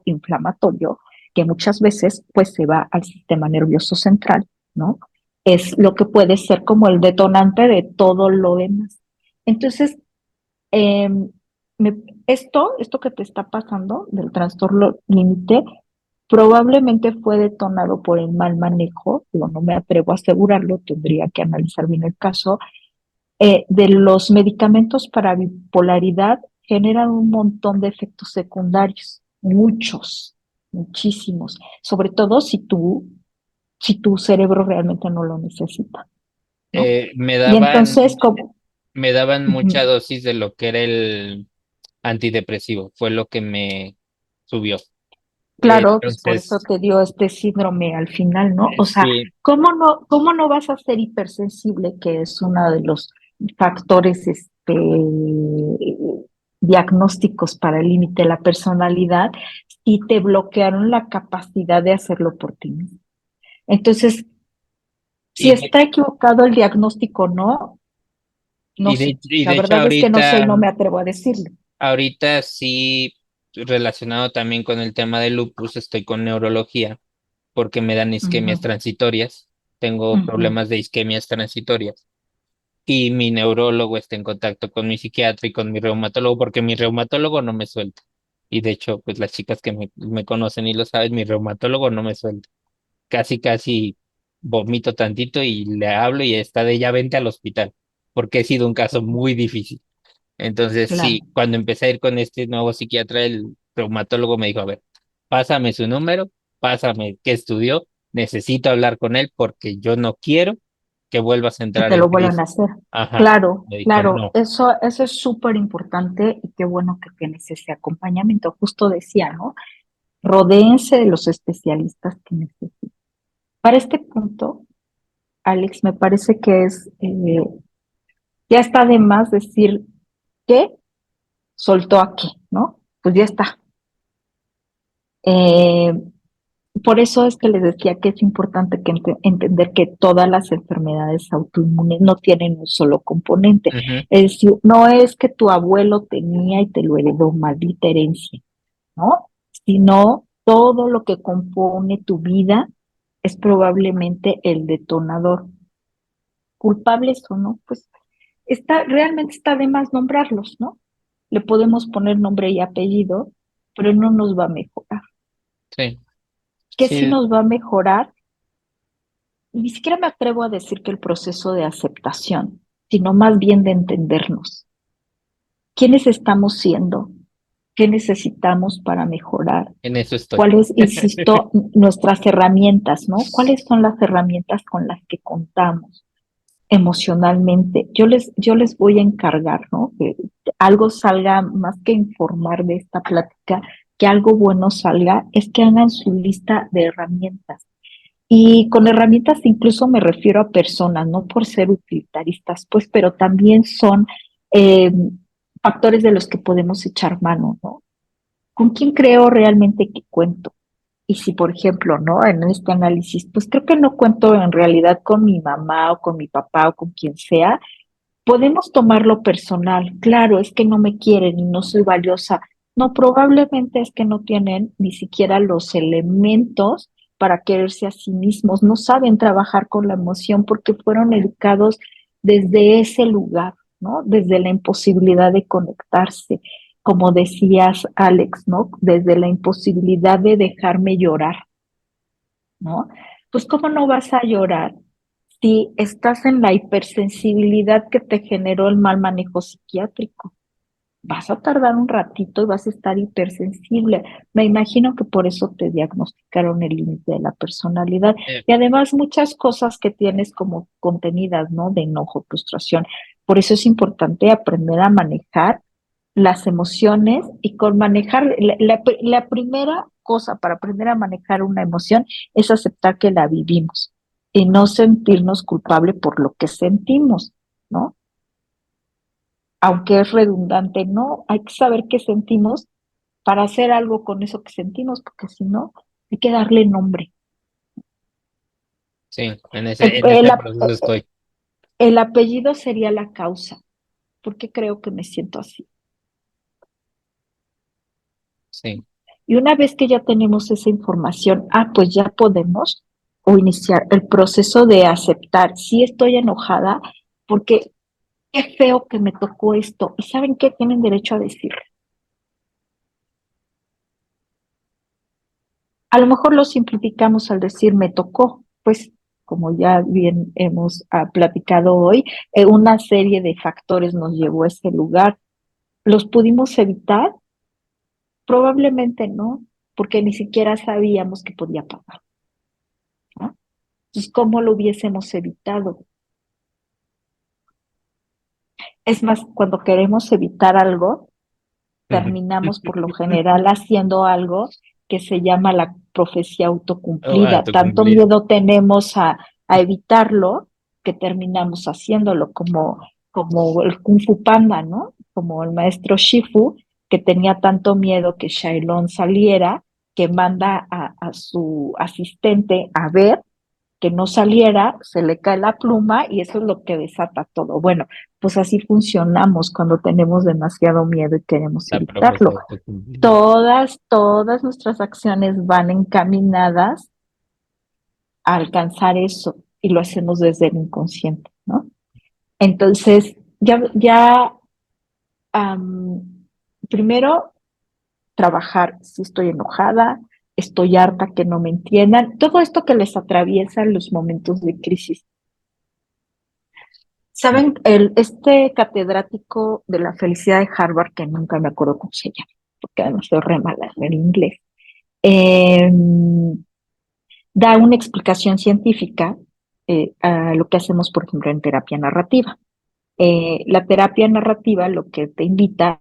Speaker 1: inflamatorio, que muchas veces pues se va al sistema nervioso central, ¿no? Es lo que puede ser como el detonante de todo lo demás. Entonces, eh, me- esto que te está pasando del trastorno límite probablemente fue detonado por el mal manejo, digo, no me atrevo a asegurarlo, tendría que analizar bien el caso, de los medicamentos para bipolaridad generan un montón de efectos secundarios, muchos, muchísimos, sobre todo si tu cerebro realmente no lo necesita, ¿no?
Speaker 5: Eh, me
Speaker 1: Y
Speaker 5: daban,
Speaker 1: entonces, como,
Speaker 5: me daban mucha
Speaker 1: ujú,
Speaker 5: dosis de lo que era el antidepresivo, fue lo que me subió.
Speaker 1: claro, pues por eso
Speaker 5: Entonces,
Speaker 1: te dio este síndrome al final, ¿no? O sea,
Speaker 5: sí,
Speaker 1: cómo no vas a ser hipersensible, que es uno de los factores diagnósticos para el límite de la personalidad, si te bloquearon la capacidad de hacerlo por ti mismo? Entonces, si
Speaker 5: y de,
Speaker 1: está equivocado el diagnóstico, no sé.
Speaker 5: y
Speaker 1: La
Speaker 5: de hecho
Speaker 1: verdad es que no sé y
Speaker 5: ahorita,
Speaker 1: no me atrevo a decirlo.
Speaker 5: ahorita sí, relacionado también con el tema del lupus, estoy con neurología porque me dan isquemias
Speaker 1: Ujú,
Speaker 5: transitorias, tengo
Speaker 1: ujú.
Speaker 5: problemas de isquemias transitorias. Y mi neurólogo está en contacto con mi psiquiatra y con mi reumatólogo, porque mi reumatólogo no me suelta. Y de hecho, pues las chicas que me conocen y lo saben, mi reumatólogo no me suelta. Casi vomito tantito y le hablo y está de ya vente al hospital, porque he sido un caso muy difícil. Entonces,
Speaker 1: Claro,
Speaker 5: sí, cuando empecé a ir con este nuevo psiquiatra, el reumatólogo me dijo, a ver, pásame su número, pásame qué estudió, necesito hablar con él porque yo no quiero que vuelvas a
Speaker 1: que
Speaker 5: entrar
Speaker 1: te
Speaker 5: en
Speaker 1: lo vuelvan
Speaker 5: crisis.
Speaker 1: a hacer.
Speaker 5: Ajá,
Speaker 1: Claro,
Speaker 5: me dijo,
Speaker 1: claro,
Speaker 5: no.
Speaker 1: eso es súper importante y qué bueno que tienes ese acompañamiento. Justo decía, ¿no? Rodéense de los especialistas que necesiten. Para este punto, Alex, me parece que ya está de más decir que soltó aquí, ¿no? Pues ya está. Eh, por eso es que les decía que es importante entender que todas las enfermedades autoinmunes no tienen un solo componente.
Speaker 5: Ujú.
Speaker 1: Es decir, no es que tu abuelo tenía y te lo heredó, maldita herencia, ¿no? Sino todo lo que compone tu vida es probablemente el detonador. Culpables o no, pues realmente está de más nombrarlos, ¿no? Le podemos poner nombre y apellido, pero no nos va a mejorar.
Speaker 5: Sí,
Speaker 1: ¿Qué sí
Speaker 5: sí,
Speaker 1: nos va a mejorar? Ni siquiera me atrevo a decir que el proceso de aceptación, sino más bien de entendernos. ¿Quiénes estamos siendo? ¿Qué necesitamos para mejorar?
Speaker 5: en eso estoy.
Speaker 1: ¿Cuáles, insisto, nuestras herramientas, ¿no? ¿Cuáles son las herramientas con las que contamos emocionalmente? Yo les voy a encargar, ¿no? Que algo salga más que informar de esta plática, que algo bueno salga, es que hagan su lista de herramientas Y con herramientas incluso me refiero a personas, no por ser utilitaristas, pues, pero también son eh, factores de los que podemos echar mano, ¿no? ¿Con quién creo realmente que cuento? Y si, por ejemplo, ¿no? En este análisis, pues creo que no cuento en realidad con mi mamá o con mi papá o con quien sea, podemos tomarlo personal. Claro, es que no me quieren y no soy valiosa. No, probablemente es que no tienen ni siquiera los elementos para quererse a sí mismos. No saben trabajar con la emoción porque fueron educados desde ese lugar, ¿no? Desde la imposibilidad de conectarse, como decías, Alex, ¿no? Desde la imposibilidad de dejarme llorar, ¿no? Pues, ¿cómo no vas a llorar si estás en la hipersensibilidad que te generó el mal manejo psiquiátrico? Vas a tardar un ratito y vas a estar hipersensible. Me imagino que por eso te diagnosticaron el límite de la personalidad y además muchas cosas que tienes como contenidas, ¿no? De enojo, frustración. Por eso es importante aprender a manejar las emociones y con manejar, la primera cosa para aprender a manejar una emoción es aceptar que la vivimos y no sentirnos culpables por lo que sentimos, ¿no? Aunque es redundante, no, hay que saber qué sentimos para hacer algo con eso que sentimos, porque si no, hay que darle nombre.
Speaker 5: Sí, en
Speaker 1: El,
Speaker 5: ese, en
Speaker 1: el
Speaker 5: ese
Speaker 1: ap-
Speaker 5: proceso estoy.
Speaker 1: el apellido sería la causa. ¿Por qué creo que me siento así?
Speaker 5: Sí.
Speaker 1: Y una vez que ya tenemos esa información, pues ya podemos o iniciar el proceso de aceptar si estoy enojada, porque qué feo que me tocó esto. ¿Y saben qué? Tienen derecho a decir. A lo mejor lo simplificamos al decir me tocó, pues como ya bien hemos platicado hoy, una serie de factores nos llevó a ese lugar. ¿Los pudimos evitar? Probablemente no, porque ni siquiera sabíamos que podía pasar, ¿no? Entonces, ¿cómo lo hubiésemos evitado? Es más, cuando queremos evitar algo,
Speaker 5: Ujú.
Speaker 1: terminamos por lo general haciendo algo que se llama la profecía
Speaker 5: Oh,
Speaker 1: autocumplida. Tanto
Speaker 5: autocumplir.
Speaker 1: miedo tenemos a evitarlo que terminamos haciéndolo, como el Kung Fu Panda, ¿no? Como el maestro Shifu, que tenía tanto miedo que Shailon saliera, que manda a su asistente a ver que no saliera, se le cae la pluma y eso es lo que desata todo. Bueno, pues así funcionamos cuando tenemos demasiado miedo y queremos
Speaker 5: La profecía
Speaker 1: evitarlo.
Speaker 5: autocumplida.
Speaker 1: Todas nuestras acciones van encaminadas a alcanzar eso y lo hacemos desde el inconsciente, ¿no? Entonces, ya primero trabajar si estoy enojada, estoy harta que no me entiendan, todo esto que les atraviesa en los momentos de crisis. ¿Saben? Este catedrático de la felicidad de Harvard, que nunca me acuerdo cómo se llama, porque además soy re mala en el inglés, eh, da una explicación científica a lo que hacemos, por ejemplo, en terapia narrativa. La terapia narrativa lo que te invita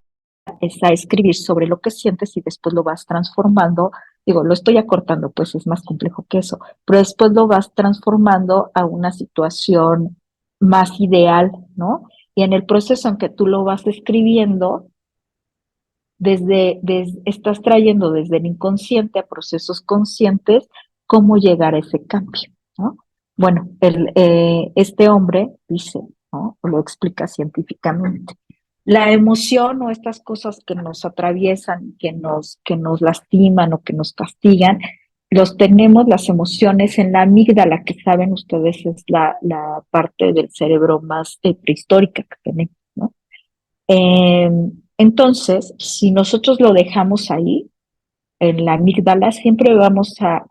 Speaker 1: es a escribir sobre lo que sientes y después lo vas transformando. Digo, lo estoy acortando, pues es más complejo que eso, pero después lo vas transformando a una situación más ideal, ¿no? Y en el proceso en que tú lo vas escribiendo, estás trayendo desde el inconsciente a procesos conscientes cómo llegar a ese cambio, ¿no? Bueno, este hombre dice, ¿no? Lo explica científicamente. La emoción o estas cosas que nos atraviesan, que nos lastiman o que nos castigan, los tenemos las emociones en la amígdala, que saben ustedes es la parte del cerebro más prehistórica que tenemos, ¿no? Eh, entonces, si nosotros lo dejamos ahí, en la amígdala, siempre vamos a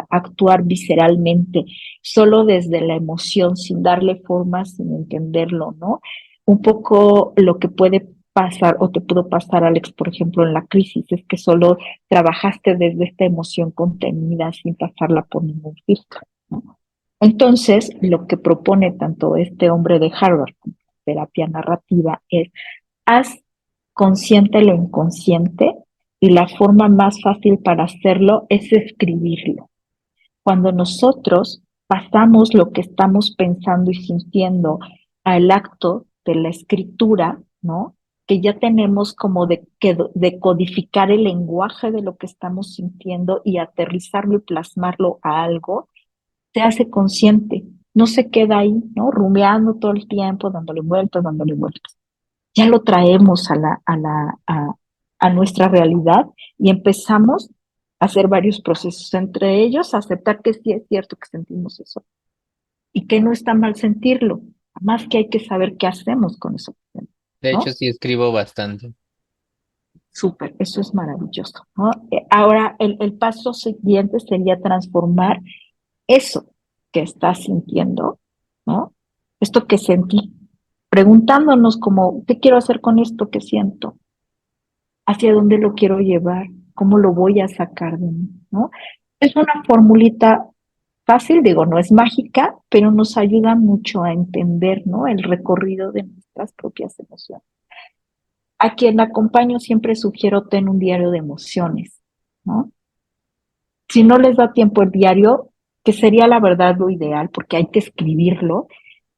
Speaker 1: actuar visceralmente, solo desde la emoción, sin darle forma, sin entenderlo, ¿no? Un poco lo que puede pasar o te pudo pasar, Alex, por ejemplo, en la crisis, es que solo trabajaste desde esta emoción contenida sin pasarla por ningún filtro, ¿no? Entonces, lo que propone tanto este hombre de Harvard como terapia narrativa es: haz consciente lo inconsciente y la forma más fácil para hacerlo es escribirlo. Cuando nosotros pasamos lo que estamos pensando y sintiendo al acto de la escritura, ¿no? Que ya tenemos como de codificar el lenguaje de lo que estamos sintiendo y aterrizarlo y plasmarlo a algo, se hace consciente, no se queda ahí, ¿no? Rumiando todo el tiempo, dándole vueltas, dándole vueltas. Ya lo traemos a nuestra realidad y empezamos a hacer varios procesos, entre ellos aceptar que sí es cierto que sentimos eso y que no está mal sentirlo, más que hay que saber qué hacemos con eso,
Speaker 5: De hecho,
Speaker 1: ¿no?
Speaker 5: sí escribo bastante.
Speaker 1: Súper, eso es maravilloso, ¿no? Ahora, el paso siguiente sería transformar eso que estás sintiendo, ¿no? Esto que sentí, preguntándonos como, ¿qué quiero hacer con esto que siento? ¿Hacia dónde lo quiero llevar? ¿Cómo lo voy a sacar de mí? ¿No? Es una formulita fácil, digo, no es mágica, pero nos ayuda mucho a entender, ¿no? El recorrido de nuestras propias emociones. A quien acompaño siempre sugiero ten un diario de emociones, ¿no? Si no les da tiempo el diario, que sería la verdad lo ideal, porque hay que escribirlo,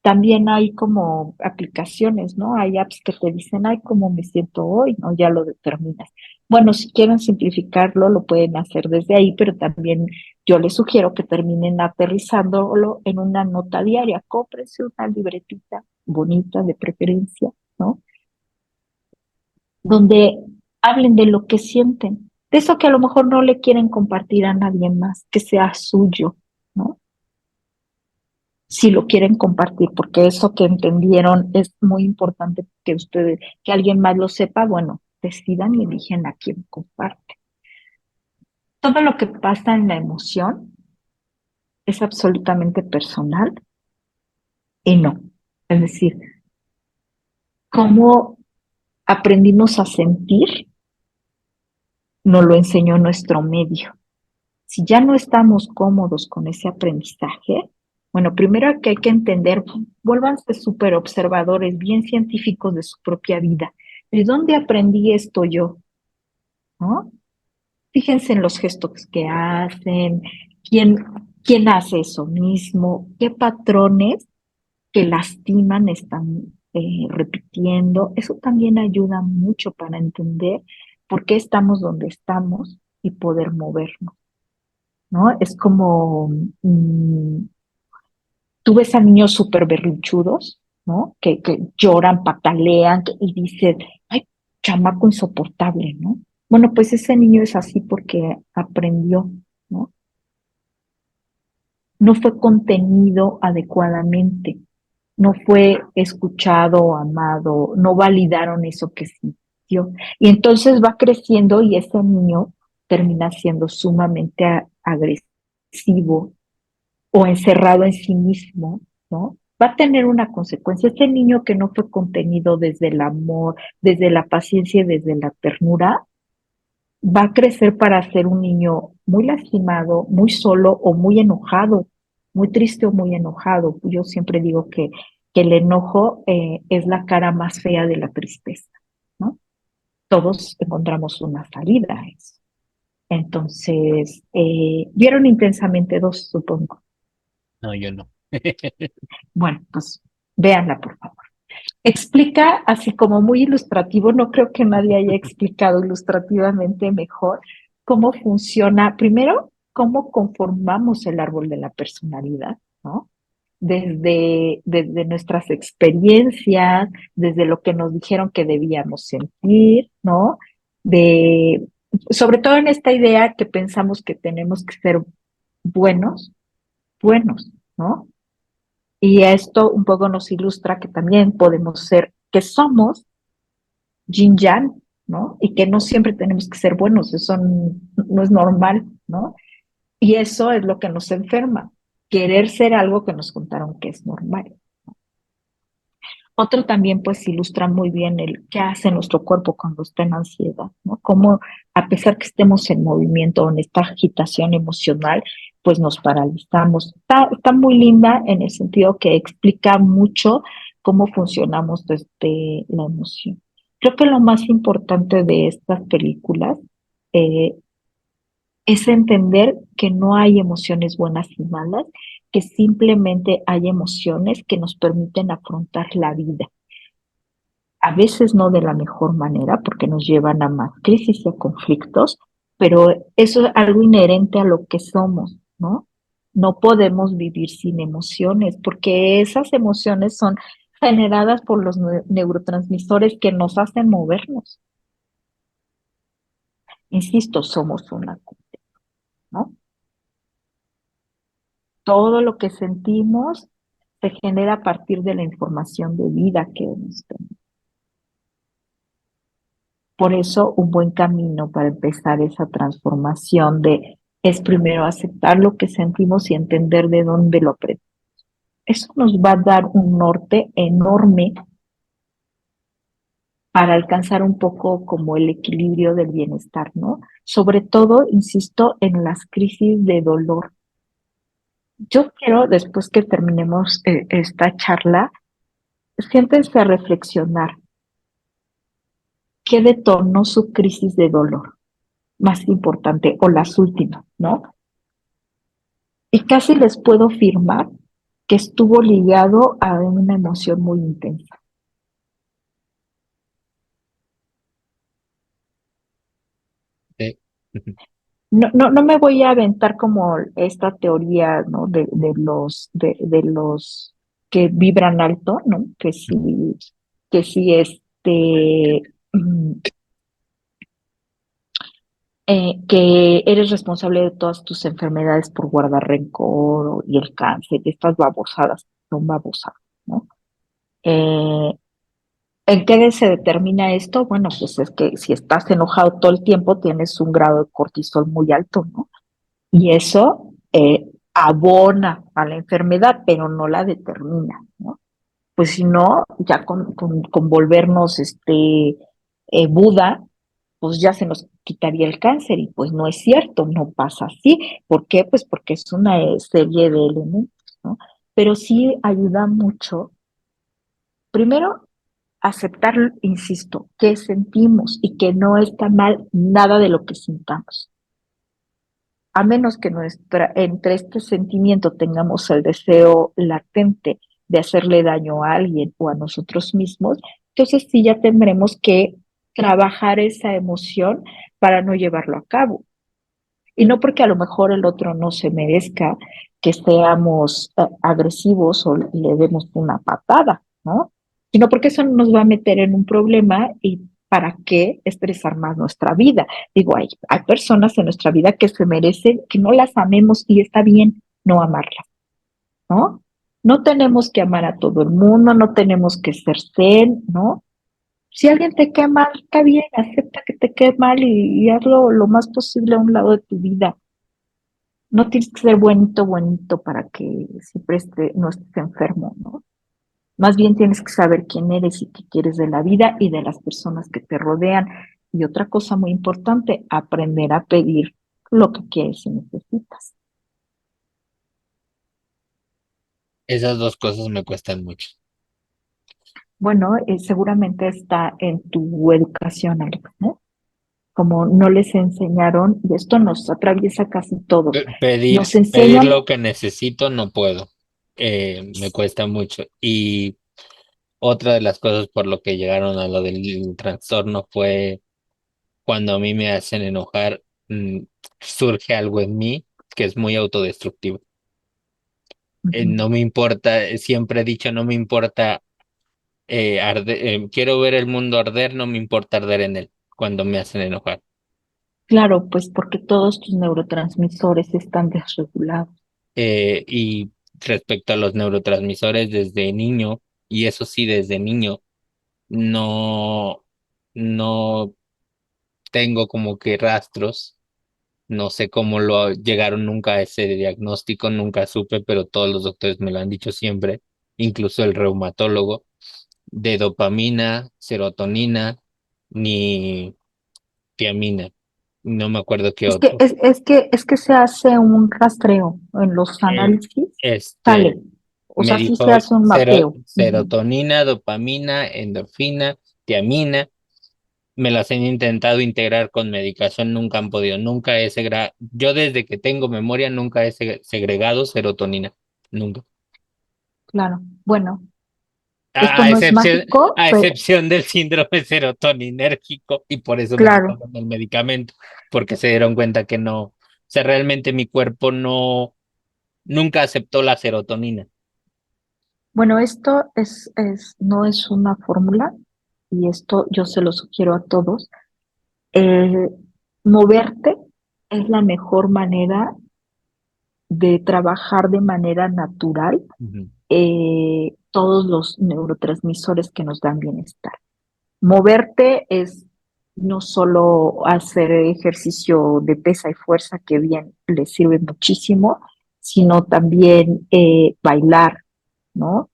Speaker 1: también hay como aplicaciones, ¿no? Hay apps que te dicen, ay, ¿cómo me siento hoy? ¿No? Ya lo determinas. Bueno, si quieren simplificarlo, lo pueden hacer desde ahí, pero también yo les sugiero que terminen aterrizándolo en una nota diaria. Cómprense una libretita bonita de preferencia, ¿no? Donde hablen de lo que sienten, de eso que a lo mejor no le quieren compartir a nadie más, que sea suyo, ¿no? Si lo quieren compartir, porque eso que entendieron es muy importante que ustedes, que alguien más lo sepa, bueno, decidan y eligen a quién comparte. Todo lo que pasa en la emoción es absolutamente personal y no. Es decir, cómo aprendimos a sentir, nos lo enseñó nuestro medio. Si ya no estamos cómodos con ese aprendizaje, bueno, primero que hay que entender, vuélvanse súper observadores, bien científicos de su propia vida. ¿De dónde aprendí esto yo? ¿No? Fíjense en los gestos que hacen, quién, quién hace eso mismo, qué patrones que lastiman están repitiendo. Eso también ayuda mucho para entender por qué estamos donde estamos y poder movernos. ¿No? Es como, tú ves a niños súper berrinchudos, ¿no? Que lloran, patalean y dicen, ay, chamaco insoportable, ¿no? Bueno, pues ese niño es así porque aprendió, ¿no? No fue contenido adecuadamente, no fue escuchado o amado, no validaron eso que sintió. Y entonces va creciendo y ese niño termina siendo sumamente agresivo o encerrado en sí mismo, ¿no? Va a tener una consecuencia. Este niño que no fue contenido desde el amor, desde la paciencia y desde la ternura, va a crecer para ser un niño muy lastimado, muy solo o muy enojado, muy triste o muy enojado. Yo siempre digo que el enojo es la cara más fea de la tristeza, ¿no? Todos encontramos una salida a eso. Entonces, vieron intensamente dos, supongo.
Speaker 5: No, yo no.
Speaker 1: Bueno, pues véanla, por favor. Explica así como muy ilustrativo, no creo que nadie haya explicado ilustrativamente mejor cómo funciona, primero, cómo conformamos el árbol de la personalidad, ¿no? Desde nuestras experiencias, desde lo que nos dijeron que debíamos sentir, ¿no? De, sobre todo en esta idea que pensamos que tenemos que ser buenos, buenos, ¿no? Y esto un poco nos ilustra que también podemos ser, que somos yin yang, ¿no? Y que no siempre tenemos que ser buenos, eso no es normal, ¿no? Y eso es lo que nos enferma, querer ser algo que nos contaron que es normal. Otro también pues ilustra muy bien el qué hace nuestro cuerpo cuando está en ansiedad, ¿no? Cómo a pesar que estemos en movimiento o en esta agitación emocional, pues nos paralizamos. Está muy linda en el sentido que explica mucho cómo funcionamos desde la emoción. Creo que lo más importante de estas películas, eh, es entender que no hay emociones buenas y malas, que simplemente hay emociones que nos permiten afrontar la vida. A veces no de la mejor manera porque nos llevan a más crisis y a conflictos, pero eso es algo inherente a lo que somos, ¿no? No podemos vivir sin emociones porque esas emociones son generadas por los neurotransmisores que nos hacen movernos. Insisto, somos una, ¿no? Todo lo que sentimos se genera a partir de la información de vida que hemos tenido. Por eso, un buen camino para empezar esa transformación es primero aceptar lo que sentimos y entender de dónde lo aprendemos. Eso nos va a dar un norte enorme para alcanzar un poco como el equilibrio del bienestar, ¿no? Sobre todo, insisto, en las crisis de dolor. Yo quiero, después que terminemos esta charla, siéntense a reflexionar qué detonó su crisis de dolor más importante o las últimas, ¿no? Y casi les puedo afirmar que estuvo ligado a una emoción muy intensa.
Speaker 5: Sí.
Speaker 1: No me voy a aventar como esta teoría, ¿no? De los que vibran alto, ¿no? Que sí, mm, que eres responsable de todas tus enfermedades por guardar rencor y el cáncer, y estas babosadas, son babosadas, ¿no? Eh, ¿En qué se determina esto? Bueno, pues es que si estás enojado todo el tiempo, tienes un grado de cortisol muy alto, ¿no? Y eso abona a la enfermedad, pero no la determina, ¿no? Pues si no, ya con volvernos Buda, pues ya se nos quitaría el cáncer y pues no es cierto, no pasa así. ¿Por qué? Pues porque es una serie de elementos, ¿no? Pero sí ayuda mucho, primero, aceptar, insisto, que sentimos y que no está mal nada de lo que sintamos. A menos que entre este sentimiento tengamos el deseo latente de hacerle daño a alguien o a nosotros mismos, entonces sí ya tendremos que trabajar esa emoción para no llevarlo a cabo. Y no porque a lo mejor el otro no se merezca que seamos agresivos o le demos una patada, ¿no? Sino porque eso nos va a meter en un problema y para qué estresar más nuestra vida. Digo, hay personas en nuestra vida que se merecen que no las amemos y está bien no amarlas, ¿no? No tenemos que amar a todo el mundo, no tenemos que ser zen, ¿no? Si alguien te cae mal, está bien, acepta que te cae mal y hazlo lo más posible a un lado de tu vida. No tienes que ser bonito, bonito para que siempre no estés enfermo, ¿no? Más bien tienes que saber quién eres y qué quieres de la vida y de las personas que te rodean. Y otra cosa muy importante, aprender a pedir lo que quieres y necesitas.
Speaker 5: Esas dos cosas me cuestan mucho.
Speaker 1: Bueno, seguramente está en tu educación, Alex, ¿no? Como no les enseñaron, y esto nos atraviesa casi todos,
Speaker 5: Pedir,
Speaker 1: nos
Speaker 5: pedir
Speaker 1: enseñan,
Speaker 5: lo que necesito no puedo. Me cuesta mucho. Y otra de las cosas por lo que llegaron a lo del trastorno fue cuando a mí me hacen enojar, surge algo en mí que es muy autodestructivo.
Speaker 1: ujú,
Speaker 5: No me importa, siempre he dicho, no me importa quiero ver el mundo arder, no me importa arder en él cuando me hacen enojar.
Speaker 1: claro, pues porque todos tus neurotransmisores están desregulados.
Speaker 5: Y respecto a los neurotransmisores desde niño, y eso sí, desde niño, no, no tengo como que rastros, no sé cómo lo llegaron nunca a ese diagnóstico, nunca supe, pero todos los doctores me lo han dicho siempre, incluso el reumatólogo, de dopamina, serotonina, ni tiamina, no me acuerdo qué
Speaker 1: Es que,
Speaker 5: otro.
Speaker 1: es que se hace un rastreo en los
Speaker 5: Eh,
Speaker 1: análisis,
Speaker 5: este,
Speaker 1: sale. O
Speaker 5: Me
Speaker 1: sea, sí se
Speaker 5: dijo
Speaker 1: hace un mapeo. Ujú.
Speaker 5: serotonina, dopamina, endorfina, tiamina, me las han intentado integrar con medicación, nunca han podido, nunca he segregado, yo desde que tengo memoria nunca he segregado serotonina, nunca.
Speaker 1: Claro. Bueno, esto
Speaker 5: A
Speaker 1: no es
Speaker 5: excepción,
Speaker 1: mágico,
Speaker 5: a
Speaker 1: pero
Speaker 5: excepción del síndrome serotoninérgico, y por eso me
Speaker 1: claro.
Speaker 5: quitaron el medicamento, porque se dieron cuenta que no, o sea, realmente mi cuerpo nunca aceptó la serotonina.
Speaker 1: Bueno, esto no es una fórmula y esto yo se lo sugiero a todos. Eh, Moverte es la mejor manera de trabajar de manera natural
Speaker 5: Ujú.
Speaker 1: todos los neurotransmisores que nos dan bienestar. Moverte es no solo hacer ejercicio de pesa y fuerza, que bien le sirve muchísimo, sino también bailar, ¿no?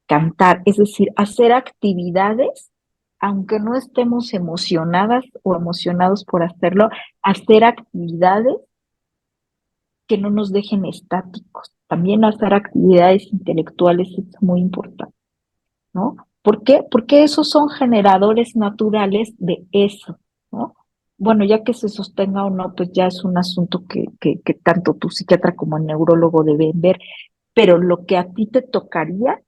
Speaker 1: Cantar, es decir, hacer actividades, aunque no estemos emocionadas o emocionados por hacerlo, hacer actividades que no nos dejen estáticos. También hacer actividades intelectuales es muy importante, ¿no? ¿Por qué? Porque esos son generadores naturales de eso, ¿no? Bueno, ya que se sostenga o no, pues ya es un asunto que tanto tu psiquiatra como el neurólogo deben ver, pero lo que a ti te tocaría,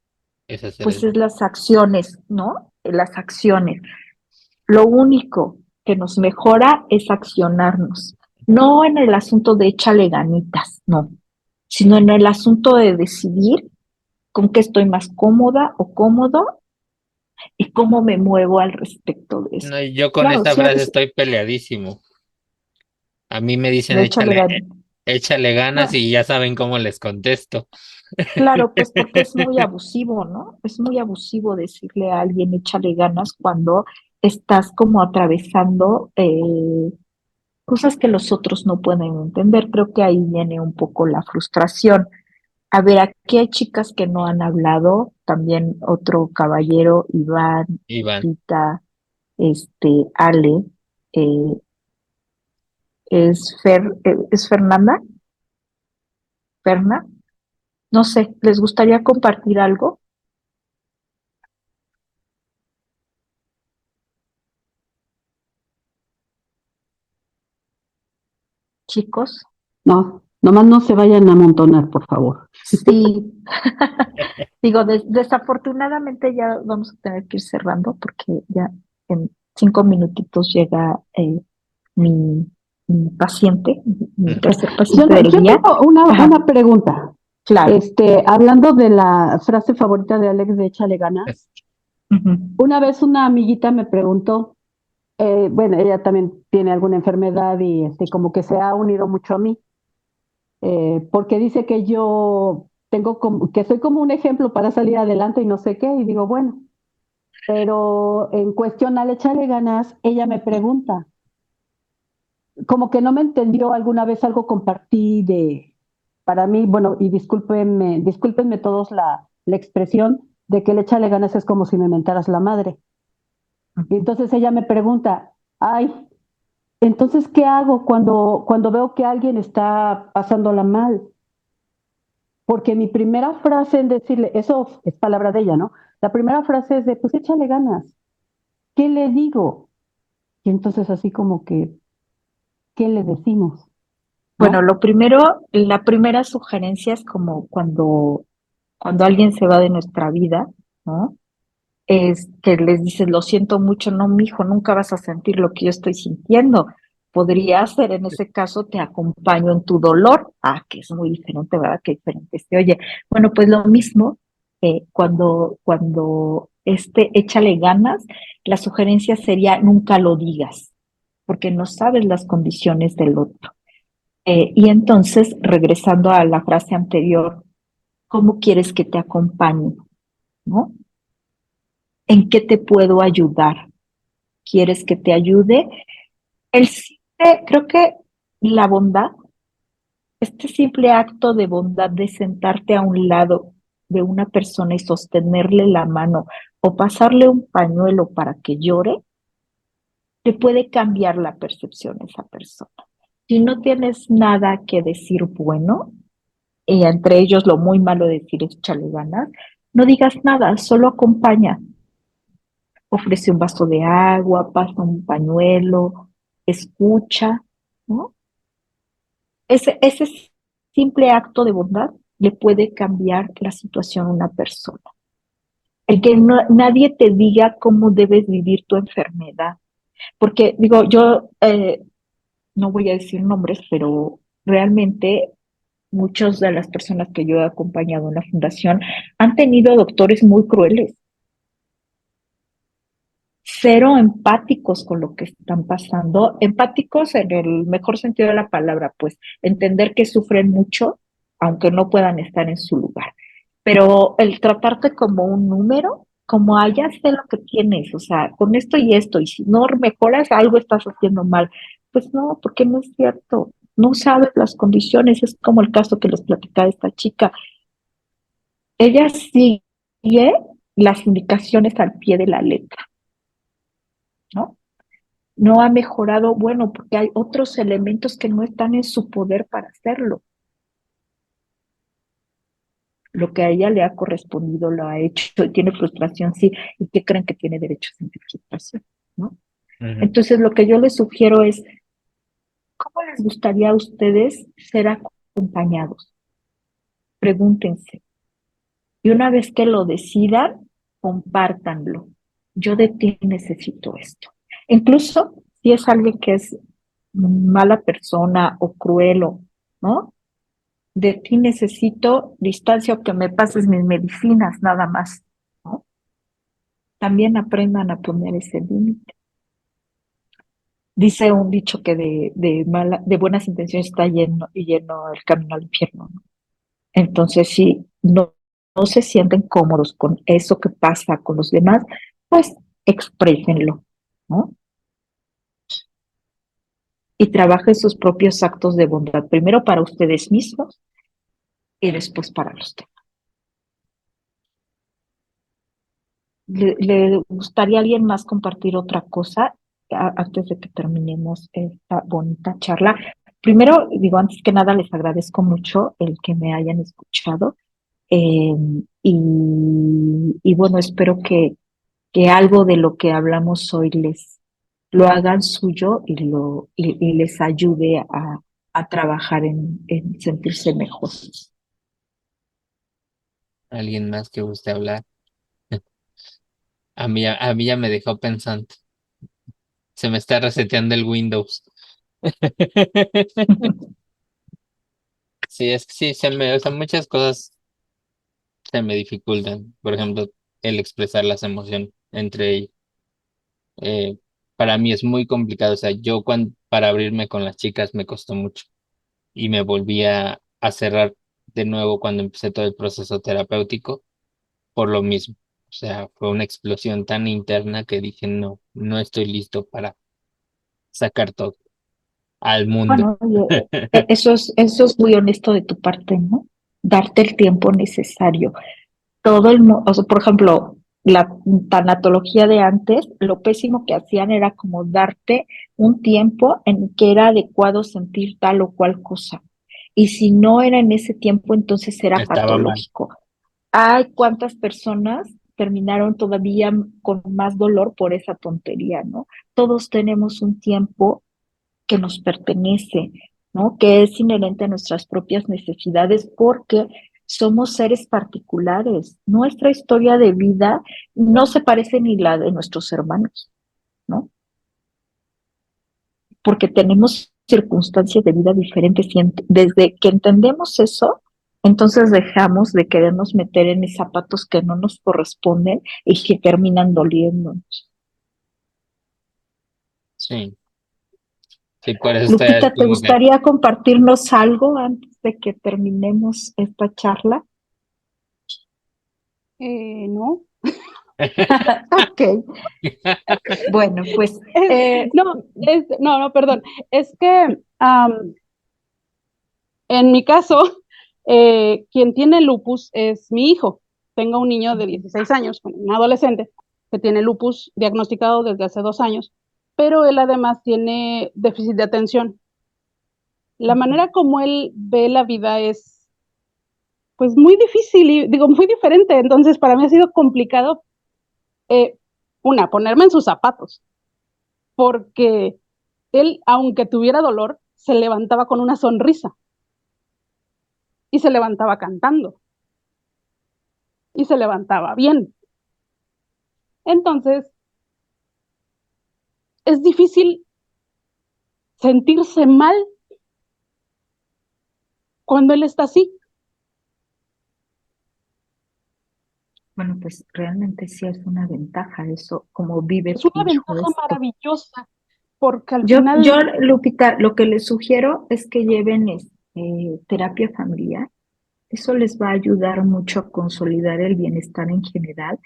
Speaker 5: Es hacer
Speaker 1: pues
Speaker 5: eso.
Speaker 1: es las acciones, ¿no? Las acciones. Lo único que nos mejora es accionarnos, no en el asunto de échale ganitas, no, sino en el asunto de decidir con qué estoy más cómoda o cómodo y cómo me muevo al respecto de eso.
Speaker 5: No, y yo con
Speaker 1: Claro,
Speaker 5: esta
Speaker 1: sí,
Speaker 5: frase estoy peleadísimo. A mí me dicen
Speaker 1: de échale ganitas.
Speaker 5: échale ganas
Speaker 1: No,
Speaker 5: y ya saben cómo les contesto.
Speaker 1: claro, pues porque es muy abusivo, ¿no? Es muy abusivo decirle a alguien échale ganas cuando estás como atravesando cosas que los otros no pueden entender. Creo que ahí viene un poco la frustración. A ver, aquí hay chicas que no han hablado, también otro caballero, Iván,
Speaker 5: Iván,
Speaker 1: Rita, Ale, eh, es Fernanda, Ferna, no sé, ¿les gustaría compartir algo, chicos?
Speaker 2: No, nomás no se vayan a amontonar, por favor.
Speaker 1: Sí, digo, desafortunadamente ya vamos a tener que ir cerrando porque ya en 5 minutitos llega mi, mi paciente, mi tercer
Speaker 2: Yo,
Speaker 1: paciente
Speaker 2: no-
Speaker 1: del
Speaker 2: yo
Speaker 1: día.
Speaker 2: tengo
Speaker 1: Ajá,
Speaker 2: una pregunta.
Speaker 1: claro.
Speaker 2: Hablando de la frase favorita de Alex de échale ganas,
Speaker 1: Ujú.
Speaker 2: una vez una amiguita me preguntó, bueno, ella también tiene alguna enfermedad y como que se ha unido mucho a mí, porque dice que yo que soy como un ejemplo para salir adelante y no sé qué, y digo, bueno, pero en cuestión al échale ganas, ella me pregunta, como que no me entendió alguna vez algo compartí para mí, bueno, y discúlpenme todos la expresión de que el échale ganas es como si me mentaras la madre. Y entonces ella me pregunta, ay, entonces, ¿qué hago cuando veo que alguien está pasándola mal? Porque mi primera frase en decirle, eso es palabra de ella, ¿no? La primera frase es de, pues échale ganas. ¿Qué le digo? Y entonces así como que, ¿qué le decimos?
Speaker 1: Bueno,
Speaker 2: ¿No?
Speaker 1: lo primero, la primera sugerencia es como cuando alguien se va de nuestra vida, ¿no? Es que les dices, lo siento mucho, no, mijo, nunca vas a sentir lo que yo estoy sintiendo. Podría ser, en ese caso, te acompaño en tu dolor. Ah, que es muy diferente, ¿verdad? Qué diferente se oye. Bueno, pues lo mismo, cuando échale ganas, la sugerencia sería nunca lo digas, porque no sabes las condiciones del otro. Y entonces, regresando a la frase anterior, ¿cómo quieres que te acompañe? ¿No? ¿En qué te puedo ayudar? ¿Quieres que te ayude? Creo que la bondad, este simple acto de bondad de sentarte a un lado de una persona y sostenerle la mano o pasarle un pañuelo para que llore, te puede cambiar la percepción de esa persona. Si no tienes nada que decir bueno, y entre ellos lo muy malo de decir échale ganas, no digas nada, solo acompaña, ofrece un vaso de agua, pasa un pañuelo, escucha, ¿no? Ese simple acto de bondad le puede cambiar la situación a una persona. El que nadie te diga cómo debes vivir tu enfermedad. Porque digo, yo no voy a decir nombres, pero realmente muchas de las personas que yo he acompañado en la fundación han tenido doctores muy crueles, cero empáticos con lo que están pasando, empáticos en el mejor sentido de la palabra, pues entender que sufren mucho, aunque no puedan estar en su lugar. Pero el tratarte como un número, como ya sé lo que tienes, o sea, con esto, y si no mejoras, algo estás haciendo mal. Pues no, porque no es cierto. No sabes las condiciones, es como el caso que les platicaba esta chica. Ella sigue las indicaciones al pie de la letra, ¿no? No ha mejorado, bueno, porque hay otros elementos que no están en su poder para hacerlo. Lo que a ella le ha correspondido lo ha hecho, y tiene frustración, sí, y que creen que tiene derecho a sentir frustración, ¿no?
Speaker 5: Ujú.
Speaker 1: Entonces, lo que yo les sugiero es, ¿cómo les gustaría a ustedes ser acompañados? Pregúntense. Y una vez que lo decidan, compártanlo. Yo de ti necesito esto. Incluso si es alguien que es mala persona o cruel, ¿no? De ti necesito distancia o que me pases mis medicinas, nada más, ¿no? También aprendan a poner ese límite. Dice un dicho que de buenas intenciones está lleno el camino al infierno, ¿no? Entonces, si no se sienten cómodos con eso que pasa con los demás, pues exprésenlo, ¿no? Y trabajen sus propios actos de bondad, primero para ustedes mismos y después para los demás. ¿Le gustaría a alguien más compartir otra cosa antes de que terminemos esta bonita charla? Primero, digo, antes que nada, les agradezco mucho el que me hayan escuchado eh, y bueno, espero que algo de lo que hablamos hoy les lo hagan suyo y les ayude a trabajar en sentirse mejor.
Speaker 5: ¿Alguien más que guste hablar? A mí ya me dejó pensando. Se me está reseteando el Windows. Sí, es que sí, o sea, muchas cosas se me dificultan. Por ejemplo, el expresar las emociones entre ellos. Eh, para mí es muy complicado. O sea, para abrirme con las chicas me costó mucho y me volví a cerrar de nuevo cuando empecé todo el proceso terapéutico por lo mismo. O sea, fue una explosión tan interna que dije, no, no estoy listo para sacar todo al mundo.
Speaker 1: Bueno, eso es muy honesto de tu parte, ¿no? Darte el tiempo necesario. O sea, por ejemplo, la tanatología de antes, lo pésimo que hacían era como darte un tiempo en que era adecuado sentir tal o cual cosa. Y si no era en ese tiempo, entonces era
Speaker 5: Estaba mal.
Speaker 1: patológico. Ay, cuántas personas terminaron todavía con más dolor por esa tontería, ¿no? Todos tenemos un tiempo que nos pertenece, ¿no? Que es inherente a nuestras propias necesidades porque somos seres particulares. Nuestra historia de vida no se parece ni la de nuestros hermanos, ¿no? Porque tenemos circunstancias de vida diferentes y desde que entendemos eso, entonces dejamos de querernos meter en zapatos que no nos corresponden y que terminan doliéndonos.
Speaker 5: Sí, sí, por eso estoy
Speaker 1: Lupita, ¿te
Speaker 5: como que
Speaker 1: gustaría compartirnos algo antes de que terminemos esta charla?
Speaker 2: No.
Speaker 1: Ok, bueno, pues
Speaker 2: No, perdón. Es que en mi caso, quien tiene lupus es mi hijo. Tengo un niño de 16 años, un adolescente, que tiene lupus diagnosticado desde hace 2 años, pero él además tiene déficit de atención. La manera como él ve la vida es, pues, muy difícil y digo, muy diferente. Entonces, para mí ha sido complicado
Speaker 6: ponerme en sus zapatos, porque él, aunque tuviera dolor, se levantaba con una sonrisa y se levantaba cantando y se levantaba bien. Entonces, es difícil sentirse mal cuando él está así.
Speaker 1: Bueno, pues realmente sí es una ventaja eso, como vive
Speaker 6: Es
Speaker 1: tu
Speaker 6: una
Speaker 1: hijo
Speaker 6: ventaja
Speaker 1: esto.
Speaker 6: maravillosa, porque al
Speaker 1: Yo,
Speaker 6: final,
Speaker 1: Lupita, lo que les sugiero es que lleven terapia familiar. Eso les va a ayudar mucho a consolidar el bienestar en general,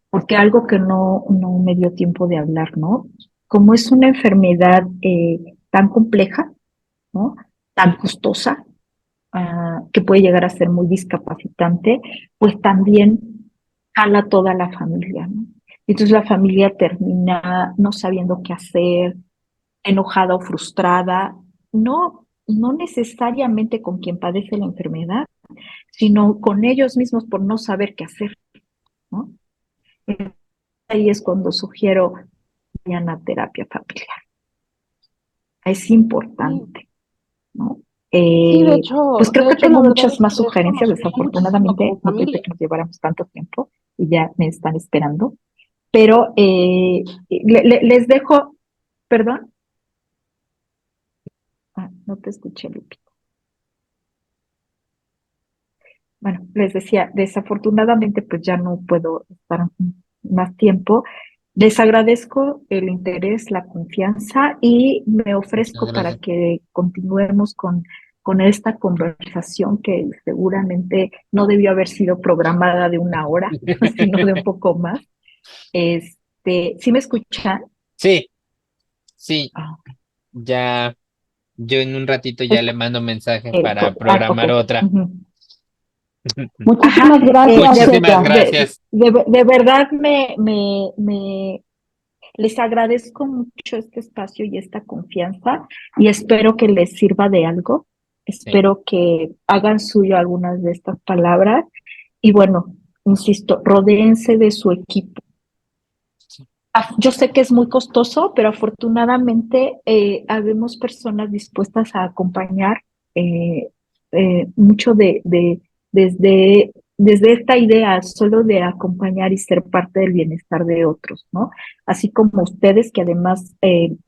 Speaker 1: porque algo que no me dio tiempo de hablar, ¿no? Como es una enfermedad tan compleja, ¿no? Tan costosa, que puede llegar a ser muy discapacitante, pues también jala toda la familia, ¿no? Entonces la familia termina no sabiendo qué hacer, enojada o frustrada, no necesariamente con quien padece la enfermedad, sino con ellos mismos por no saber qué hacer, ¿no? Ahí es cuando sugiero vayan a terapia familiar. Es
Speaker 6: sí,
Speaker 1: importante, ¿no?
Speaker 6: sí,
Speaker 1: Pues creo
Speaker 6: de
Speaker 1: que
Speaker 6: hecho,
Speaker 1: tengo
Speaker 6: la verdad
Speaker 1: muchas
Speaker 6: es
Speaker 1: más
Speaker 6: que esto
Speaker 1: sugerencias,
Speaker 6: nos unió muchísimo
Speaker 1: desafortunadamente
Speaker 6: como
Speaker 1: no pensé
Speaker 6: familia.
Speaker 1: que nos lleváramos tanto tiempo y ya me están esperando, pero les dejo, perdón, no te escuché, Lupi. Bueno, les decía, desafortunadamente pues ya no puedo estar más tiempo. Les agradezco el interés, la confianza y me
Speaker 5: Muchas
Speaker 1: ofrezco para
Speaker 5: gracias.
Speaker 1: que continuemos con esta conversación que seguramente no debió haber sido programada de 1 hora, sino de un poco más. ¿Sí me escuchan?
Speaker 5: Sí, sí,
Speaker 1: Ah,
Speaker 5: ya yo en un ratito ya
Speaker 1: es
Speaker 5: le mando mensaje
Speaker 1: que,
Speaker 5: para
Speaker 1: ok.
Speaker 5: programar otra.
Speaker 1: Ujú.
Speaker 2: Muchísimas
Speaker 1: Ajá,
Speaker 2: gracias,
Speaker 5: Muchísimas
Speaker 2: Elsa.
Speaker 5: gracias.
Speaker 1: de verdad les agradezco mucho este espacio y esta confianza y espero que les sirva de algo.
Speaker 5: Sí,
Speaker 1: Espero que hagan suyo algunas de estas palabras y bueno, insisto, rodéense de su equipo.
Speaker 5: sí.
Speaker 1: Yo sé que es muy costoso, pero afortunadamente habemos personas dispuestas a acompañar eh, mucho desde esta idea solo de acompañar y ser parte del bienestar de otros, ¿no? Así como ustedes, que además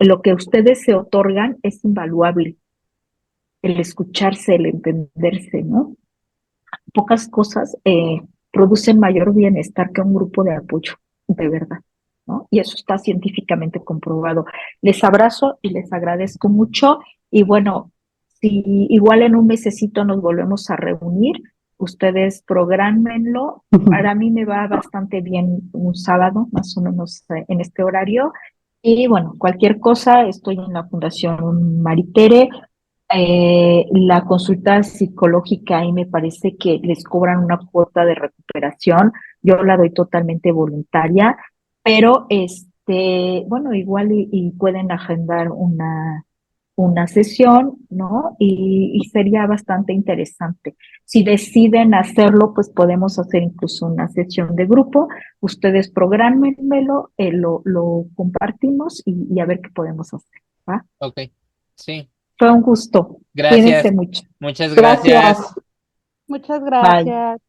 Speaker 1: lo que ustedes se otorgan es invaluable, el escucharse, el entenderse, ¿no? Pocas cosas producen mayor bienestar que un grupo de apoyo, de verdad, ¿no? Y eso está científicamente comprobado. Les abrazo y les agradezco mucho y bueno, si igual en un mesecito nos volvemos a reunir, ustedes prográmenlo. Para mí me va bastante bien un sábado, más o menos en este horario. Y bueno, cualquier cosa, estoy en la Fundación Maritere. La consulta psicológica ahí me parece que les cobran una cuota de recuperación. Yo la doy totalmente voluntaria, pero bueno, igual y pueden agendar una sesión, ¿no? Y sería bastante interesante. Si deciden hacerlo, pues podemos hacer incluso una sesión de grupo. Ustedes prográmenmelo, lo compartimos y a ver qué podemos hacer, ¿va?
Speaker 5: Ok, sí,
Speaker 1: Fue un gusto. Cuídense
Speaker 5: gracias.
Speaker 1: mucho.
Speaker 5: Muchas
Speaker 2: Gracias.
Speaker 5: gracias.
Speaker 6: Muchas
Speaker 1: Bye.
Speaker 6: gracias.